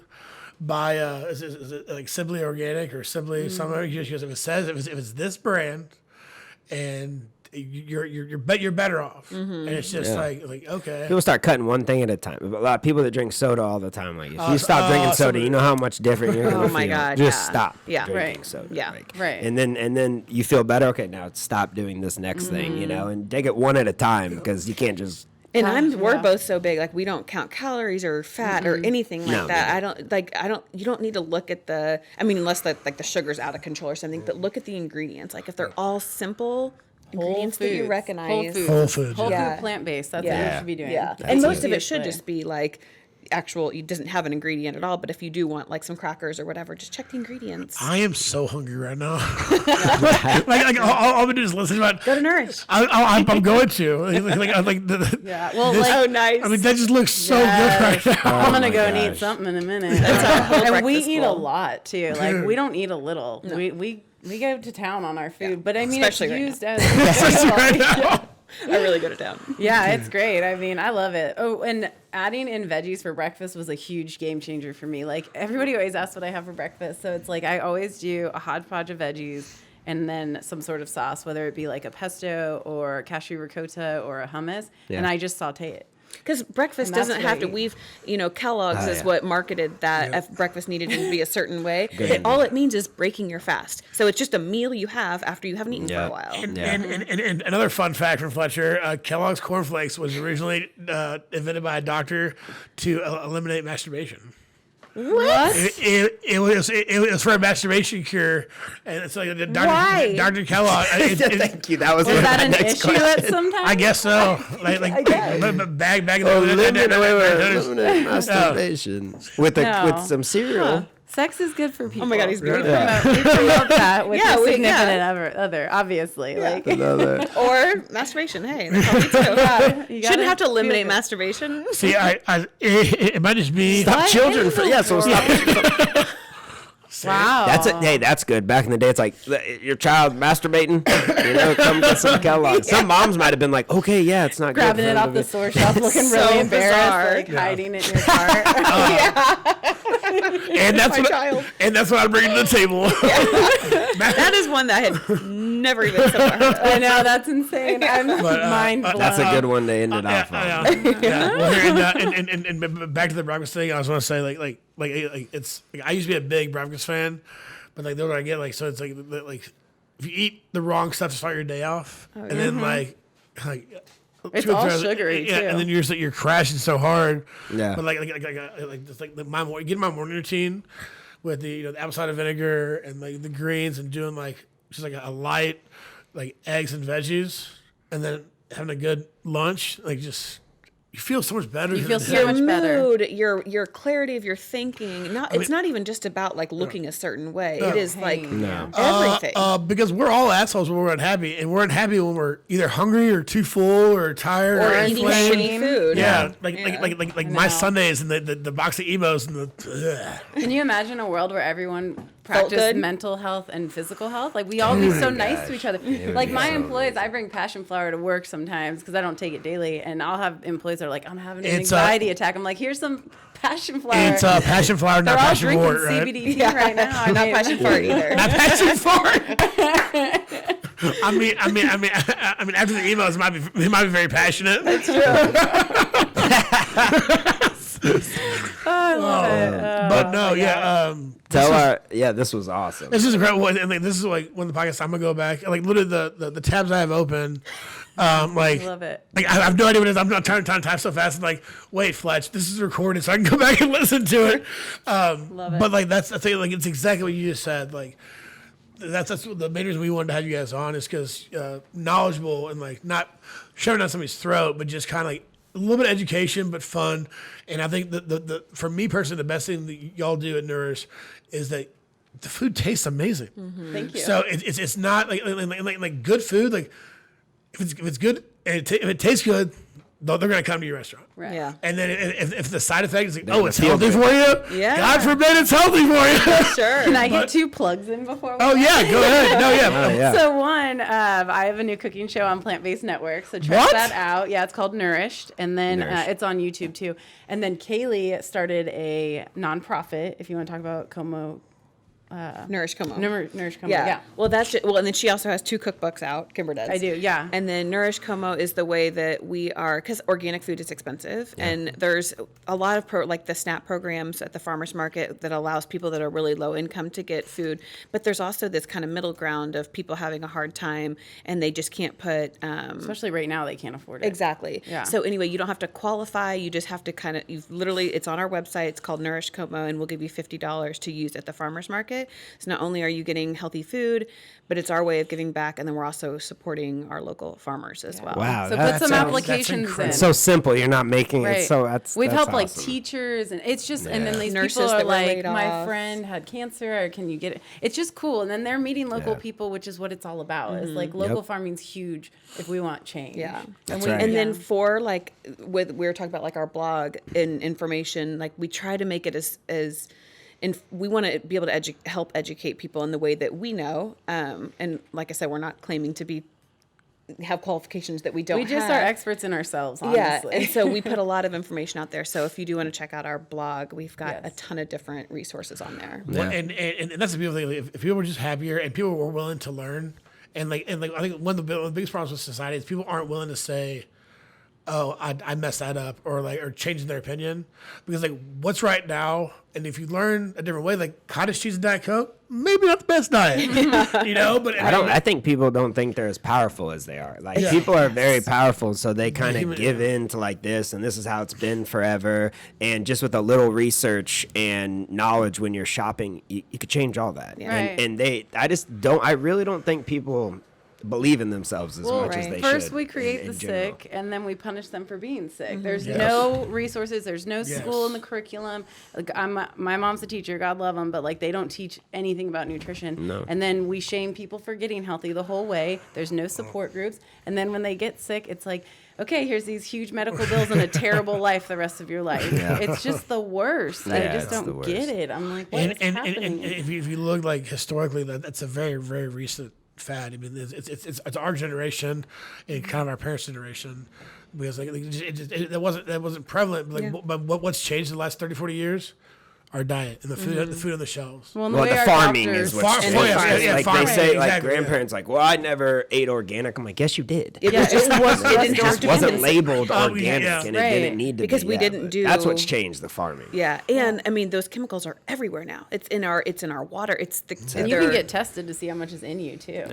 buy is it like Simply Organic or Simply somewhere. She goes, if it's this brand, and you're better off. And it's just like okay. People start cutting one thing at a time. A lot of people that drink soda all the time, like if you stop drinking soda, you know how much different you're gonna Oh feel. my God, Just yeah. stop Yeah. drinking Right. soda. Yeah. Right. And then you feel better. Okay, now stop doing this next thing, and take it one at a time because you can't just. And we're Yeah. both so big, like we don't count calories or fat or anything like No, that. no. You don't need to look at unless the sugar's out of control or something, but look at the ingredients. Like if they're all simple ingredients that you foods. recognize. Whole Foods. Whole Yeah. food plant based. That's what Yeah. we should be doing. Yeah. That's And the most of it easiest should way. just be like it doesn't have an ingredient at all, but if you do want like some crackers or whatever, just check the ingredients. I am so hungry right now. like all I'm gonna do is listen to it. Go to Nourish. I'm going to Yeah. Well, this- like, Oh, nice. I mean that just looks so Yes. good right now. I'm gonna my go and gosh. eat something in a minute. whole And we breakfast eat a bowl. lot too. Like we don't eat a little. We go to town on our food, but I mean Especially right it's used as right now. I really go to town. Yeah, it's great. I mean, I love it. Oh, and adding in veggies for breakfast was a huge game changer for me. Like everybody always asks what I have for breakfast, so it's like I always do a hodgepodge of veggies and then some sort of sauce, whether it be like a pesto or cashew ricotta or a hummus, and I just saute it. Because breakfast And that's doesn't have to. great. Kellogg's is yeah. what marketed that if breakfast needed to be a certain way. All it means is breaking your fast. So it's just a meal you have after you haven't eaten for Yeah. a while. And another fun fact from Fletcher, Kellogg's Corn Flakes was originally invented by a doctor to eliminate masturbation. What? It was for a masturbation cure, and it's like Why? Dr. Kellogg. Thank you. That was Was one of that my an next issue questions. at some time? I guess so. Like bag in the Eliminate masturbation with No. with some cereal. Huh. Sex is good for people. Oh my God, he's great. We promote that with Yeah, a we- significant other, obviously. Like, Another. Or masturbation. Hey, that's all we do. yeah, you Shouldn't gotta have to feel eliminate good. masturbation. See, it might just be. Stop children from so stop. Wow. That's it. Hey, that's good. Back in the day, it's like your child masturbating. Come get some Kellogg's. Some moms might have been like, "Okay, yeah, it's not grabbing good it for off them the to store shelf, looking So really embarrassed, bizarre. like hiding it in your cart. And that's My what. child. And that's what I bring to the table. That is one that I had never even said that. I know, that's insane. I'm mind blown. That's a good one to end it off on. Yeah. Well, here, and back to the breakfast thing, I was want to say like it's like, I used to be a big breakfast fan, but like the older I get, like so it's like if you eat the wrong stuff to start your day off, and then like it's two or all three- sugary too. and then you're crashing so hard. Yeah. But getting my morning routine with the the apple cider vinegar and like the greens and doing like just like a light like eggs and veggies, and then having a good lunch, like just you feel so much better. You feel than- so Your much better. mood, your clarity of your thinking. It's not even just about like looking a certain way. It is like everything. because we're all assholes when we're unhappy, and we're unhappy when we're either hungry or too full or tired or eating inflamed. shitty food. Yeah, like my Sundays and the box of emos and the. Can you imagine a world where everyone Felt practiced good? mental health and physical health? Like, we all be so nice to each other. would Like, be my so employees, I bring passion flower to work sometimes because I don't take it daily. And I'll have employees that are like, I'm having an It's, anxiety attack. I'm like, here's some passion flower. It's passion flower, They're not all passion drinking wort, right? CBD right now. I Not mean, passion for it either. Not passion wort. I mean, after the emos, they might be very passionate. That's true. I love it. But no, This was awesome. this is a great one, and like this is like one of the podcasts I'm gonna go back. Like literally the tabs I have open, like I love it. Like I have no idea what it is. I'm not trying to type so fast. And like, wait, Fletch, this is recorded, so I can go back and listen to it. Love it. But like that's the thing. Like it's exactly what you just said. Like that's what the main reason we wanted to have you guys on is because knowledgeable and like not shoving down somebody's throat, but just kind of like a little bit of education, but fun. And I think that the for me personally, the best thing that y'all do at Nourish is that the food tastes amazing. Thank you. So it's not like good food. Like if it's good and if it tastes good, they're gonna come to your restaurant. Right. Yeah. And then if the side effect is like, gonna it's feel healthy good. for you. Yeah. God forbid it's healthy for you. Sure. Can I get 2 plugs in before we Oh yeah, go ahead. No, yeah. Yeah. So one, I have a new cooking show on Plant Based Network, so check What? that out. Yeah, it's called Nourished, and then Nourished. it's on YouTube too. And then Kalle started a nonprofit. If you want to talk about Como, Nourish Como. Nourish Como. Yeah. Yeah. Well, that's just, and then she also has 2 cookbooks out. Kimber does. I do, yeah. And then Nourish Como is the way that we are, because organic food is expensive, and there's a lot of like the SNAP programs at the farmers market that allows people that are really low income to get food. But there's also this kind of middle ground of people having a hard time, and they just can't put. Especially right now, they can't afford it. Exactly. Yeah. So anyway, you don't have to qualify. You just have to kind of, you've literally, it's on our website. It's called Nourish Como, and we'll give you $50 to use at the farmer's market. So not only are you getting healthy food, but it's our way of giving back, and then we're also supporting our local farmers as well. Wow. So that put some sounds- applications in. It's so simple. You're not making Right. it so that's We've that's helped like awesome. teachers, and it's just, and then Yeah. these Nurses people are that were like, laid my off. friend had cancer, or can you get it? It's just cool, and then they're meeting local Yeah. people, which is what it's all about. Is like local farming's huge if we want change. Yeah. That's we, right. And then yeah. for like, with we were talking about like our blog and information, like we try to make it as and we want to be able to help educate people in the way that we know. And like I said, we're not claiming to have qualifications that we don't we just have. are experts in ourselves, honestly. Yeah, and so we put a lot of information out there. So if you do want to check out our blog, we've got Yes. a ton of different resources on there. Well, and that's the beautiful thing. If people were just happier and people were willing to learn, and like I think one of the biggest problems with society is people aren't willing to say, "Oh, I messed that up," or changing their opinion, because like what's right now, and if you learn a different way, like cottage cheese and Diet Coke, maybe not the best diet, you know. But I think people don't think they're as powerful as they are. Like Yeah. people are very powerful, so they kind human- of give in to like this, and this is how it's been forever. And just with a little research and knowledge, when you're shopping, you could change all that. Right. I really don't think people believe in themselves as much as they should. First we create in the general. sick, and then we punish them for being sick. There's Yes. no resources. There's no Yes. school in the curriculum. Like my mom's a teacher, God love them, but like they don't teach anything about nutrition. No. And then we shame people for getting healthy the whole way. There's no support groups. And then when they get sick, it's like, okay, here's these huge medical bills and a terrible life the rest of your life. Yeah. It's just the worst. I Yeah, just it's the don't worst. get it. I'm like, what is and happening? if you look like historically, that's a very very recent fad. I mean, it's our generation and kind of our parents' generation, because like that wasn't prevalent. But like, Yeah. but what's changed in the last 30, 40 years? our diet and the food on the shelves. Well, Well, way the our farming doctors- is what's Farm- changed. yeah, Like farming, they say, like exactly, grandparents, like, well, I never ate organic. I'm like, yes, you did. It was just it didn't have to be wasn't considered- labeled Oh, organic, yeah. and Right. it didn't need to Because be. we yeah, didn't but do- That's what's changed the farming. Yeah, and I mean those chemicals are everywhere now. It's in our water. It's the And you can they're- get tested to see how much is in you too.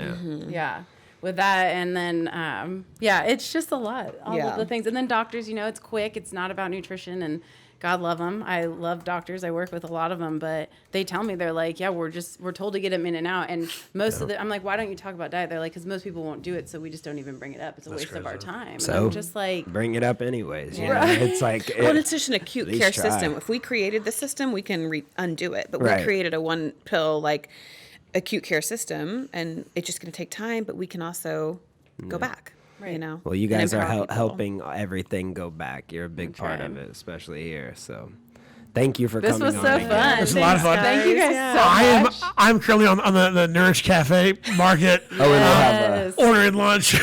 Yeah. With that, and then it's just a lot. All Yeah. of the things, and then doctors. It's quick. It's not about nutrition, and God love them. I love doctors. I work with a lot of them, but they tell me they're like, yeah, we're told to get them in and out, and most of I'm like, why don't you talk about diet? They're like, because most people won't do it, so we just don't even bring it up. It's a waste of our time. And So I'm just like, bring it up anyways. You know? Right. It's like Well, it's just an acute at least care try. system. If we created the system, we can undo it. But Right. we created a one pill acute care system, and it's just going to take time. But we can also go back. Right. You know. Well, you and guys are empower people. helping everything go back. You're a big part of trying. it, especially here. So, thank you for this coming was on. so again. fun. It's a lot of fun. Thank you guys Yeah. so much. I'm currently on the Nourish Cafe Market Oh, and we'll have, Yes. ordering lunch.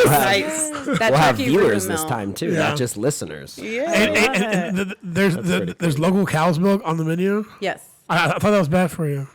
Nice. That we'll have turkey viewers root this milk. time too, Yeah. not just listeners. Yeah. and there's local cow's milk on the menu. Yes. I thought that was bad for you.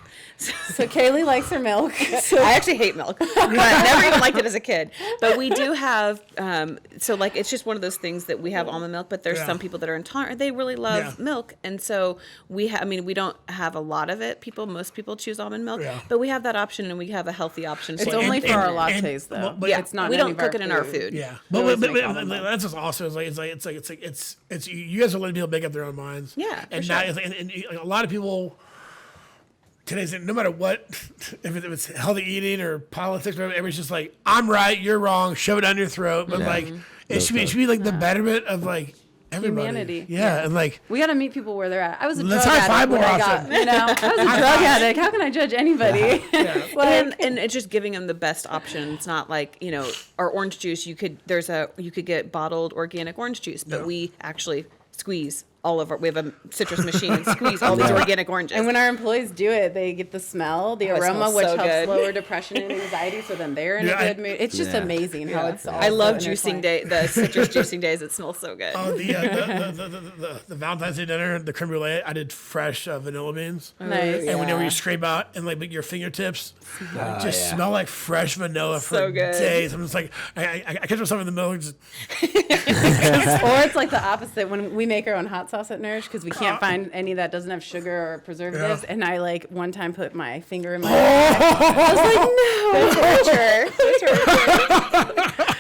So Kaylee likes her milk. So I actually hate milk. I never even liked it as a kid. But we do have, it's just one of those things that we have almond milk, but there's Yeah. some people that are intolerant. They really love Yeah. milk. And so we don't have a lot of it. Most people choose almond milk, Yeah. but we have that option and we have a healthy option. it's for only and- for our and- lattes though. well, but- yeah, It's not. we any don't of cook it in our food. Yeah, We always but make almond milk. that's just awesome. It's you guys are letting people make up their own minds. Yeah, and for now sure. and a lot of people today's no matter what, if it's healthy eating or politics, whatever, everybody's just like, I'm right, you're wrong, shove it down your throat. But it should be like the betterment of everybody. Humanity. Yeah, and We got to meet people where they're at. I was a Let's drug high five addict when more I got, often. I was a drug addict. How can I judge anybody? And it's just giving them the best option. It's not like, our orange juice, you could get bottled organic orange juice, but we actually squeeze we have a citrus machine and squeeze all these organic oranges. And when our employees do it, they get the smell, the Oh, it aroma, smells which so helps good. lower depression and anxiety. So then they're in Yeah, a good mood. It's just Yeah. amazing how it's all. I love so juicing intertwined. the citrus juicing days. It smells so good. the Valentine's Day dinner, the creme brulee, I did fresh vanilla beans. Nice. And whenever you scrape out and your fingertips just smell like fresh vanilla for So good. days. I'm just like, I catch myself in the middle. Just, Or it's like the opposite when we make our own hot sauce at Nourish because we can't find any that doesn't have sugar or preservatives. Yeah. And I one time put my finger in my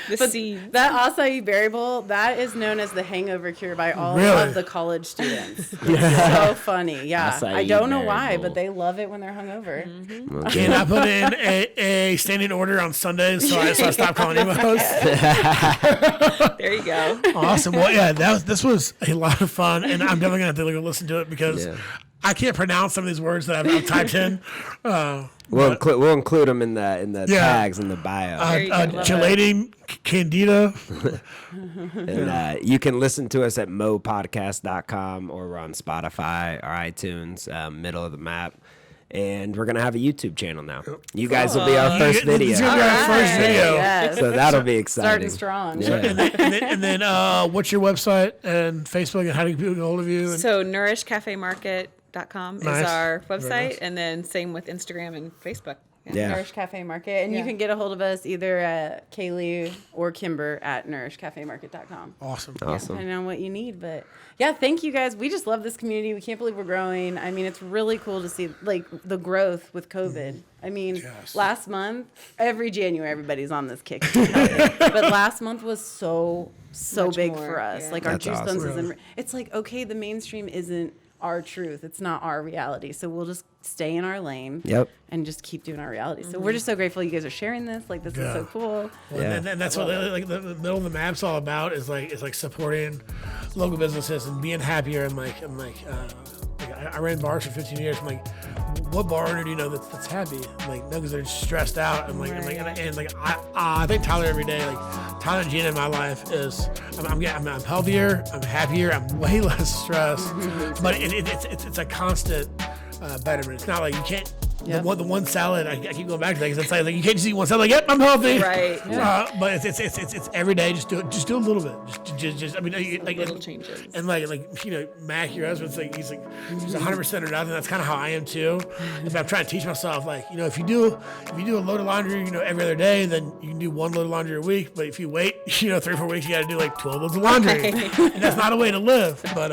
The seed. that acai berry bowl, that is known as the hangover cure by all Really? of the college students. It's so funny. Yeah. Acai I don't know berry why, bowl. but they love it when they're hungover. and I put in a standing order on Sundays, so I stopped calling emails. There you go. Awesome. Well, yeah, this was a lot of fun, and I'm definitely gonna have to go listen to it because I can't pronounce some of these words that I've typed in. We'll include them in the Yeah. tags in the bio. There you go. Love Gelating Candida. And you can listen to us at mopodcast.com or we're on Spotify or iTunes, middle of the map. And we're going to have a YouTube channel now. You guys will be our first video. It's gonna be our first video. Yes. So that'll be exciting. Starting strong. Yeah. And then what's your website and Facebook, and how do people get a hold of you? And, So nourishcafemarket.com Nice. is our Very website, nice. and then same with Instagram and Facebook. Yeah. Nourish Café Market. And you Yeah. can get a hold of us either at Kaylee or Kimber at nourishcafemarket.com. awesome. Awesome. Depending on what you need. But yeah, thank you guys. We just love this community. We can't believe we're growing. I mean, it's really cool to see the growth with COVID. I mean, Yes. last month, every January, everybody's on this kick. But last month was so Much big more, for us. yeah. Like our That's juice awesome. cleanses and it's like, okay, the mainstream isn't our truth. It's not our reality. So we'll just stay in our lane. Yep. And just keep doing our reality. So we're just so grateful you guys are sharing this. Like, this is Yeah. so cool. Well, Yeah. and that's what the middle of the map's all about is like supporting local businesses and being happier and I ran bars for 15 years. I'm like, what bar owner do you know that's happy? I'm like, no, because they're stressed out. I think Tyler every day, Tyler and Gina in my life is I'm healthier, I'm happier, I'm way less stressed. But it's a constant betterment. It's not like you can't Yep. The one salad I keep going back to that because it's like you can't just eat one salad. Like, yep, I'm healthy. Right. But it's every day. Just do a little bit. Just I mean, like Little changes. And like Mac, your husband's like he's 100% or nothing. That's kind of how I am too. If I'm trying to teach myself, like if you do a load of laundry, every other day, then you can do one load of laundry a week. But if you wait, 3 or 4 weeks, you got to do like 12 loads of laundry, and that's not a way to live. But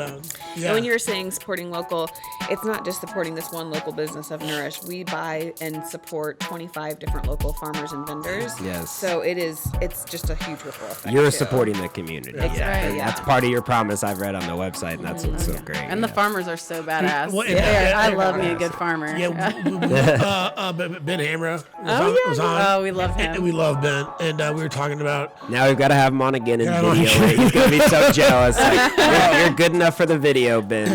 yeah. And when you were saying supporting local, it's not just supporting this one local business of Nourish. We buy and support 25 different local farmers and vendors. Yes. So it's just a huge ripple effect. You're too. supporting the community. Exactly, And yeah. that's part of your promise I've read on the website, and that's what's so great. And the farmers are so badass. Well, I love me a good farmer. Yeah, Ben Hamra was on. Oh, we love him. And we love Ben. And we were talking about. Now we've got to have him on again in Yeah, video. He's going to be so jealous. Like, you're good enough for the video, Ben.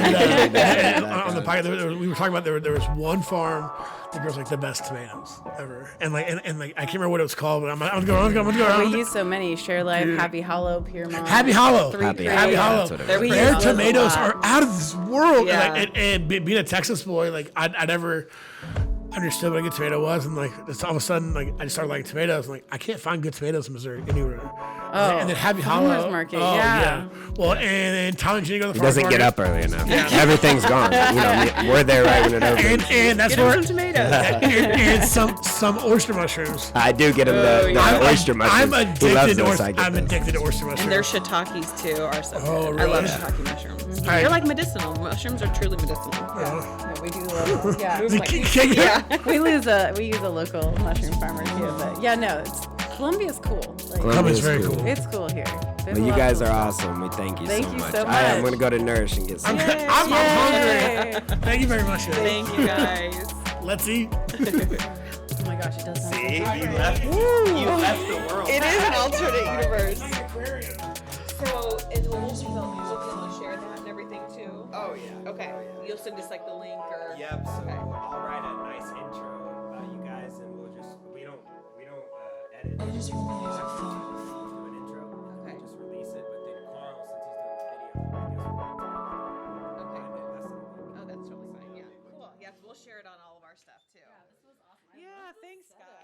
And on the podcast, we were talking about there was one farm that grows like the best tomatoes ever, and like I can't remember what it was called, but I'm gonna go. We use so many. Share Life, Happy Hollow, Piermont. Happy Hollow. Happy Happy Hollow. That's what it was. Their use tomatoes those a lot. are out of this world. Yeah. And being a Texas boy, like I never understood what a good tomato was, and like it's all of a sudden like I just started liking tomatoes. And, like I can't find good tomatoes in Missouri anywhere. And then Happy Farmers Hollow. Market, Oh yeah. Well, and then Tom and Jenny go to the He farmers doesn't get market. up early enough. Everything's gone. We're there right when it opens. And that's Get him where some tomatoes. and some oyster mushrooms. I do get him the oyster mushrooms. I'm He loves addicted to those. oyster. I get I'm those. addicted to oyster mushrooms. And their shiitakes too are so good. Oh, I love really? shiitake mushrooms. right. They're like medicinal. Mushrooms are truly medicinal. Yeah, we do love. Yeah, we use a local mushroom farmer too. But yeah, no, Columbia's cool. Like, Columbia's very cool. it's cool here. There's Well, a you lot guys of are cool awesome. We thank you Thank so you much. so I am much. going to go to Nourish and get some. I'm Yay. hungry. Thank you very much. guys. Thank you guys. Let's eat. Oh my gosh, it does sound so You good. left the world. It is an alternate universe. Aquarium. So, and we'll share that and everything too. Oh, yeah. Okay. You'll send us like the link or. Yep. So Okay. I'll write a nice intro about you guys, and we don't edit. I just really Do an intro. Okay. Just release it, but then Carl, since he's doing the video, I guess we'll Okay. less than a week. Oh, that's totally fine. Yeah. Cool. Yeah, we'll share it on all of our stuff too. Yeah, this was awesome. Yeah, thanks, guys.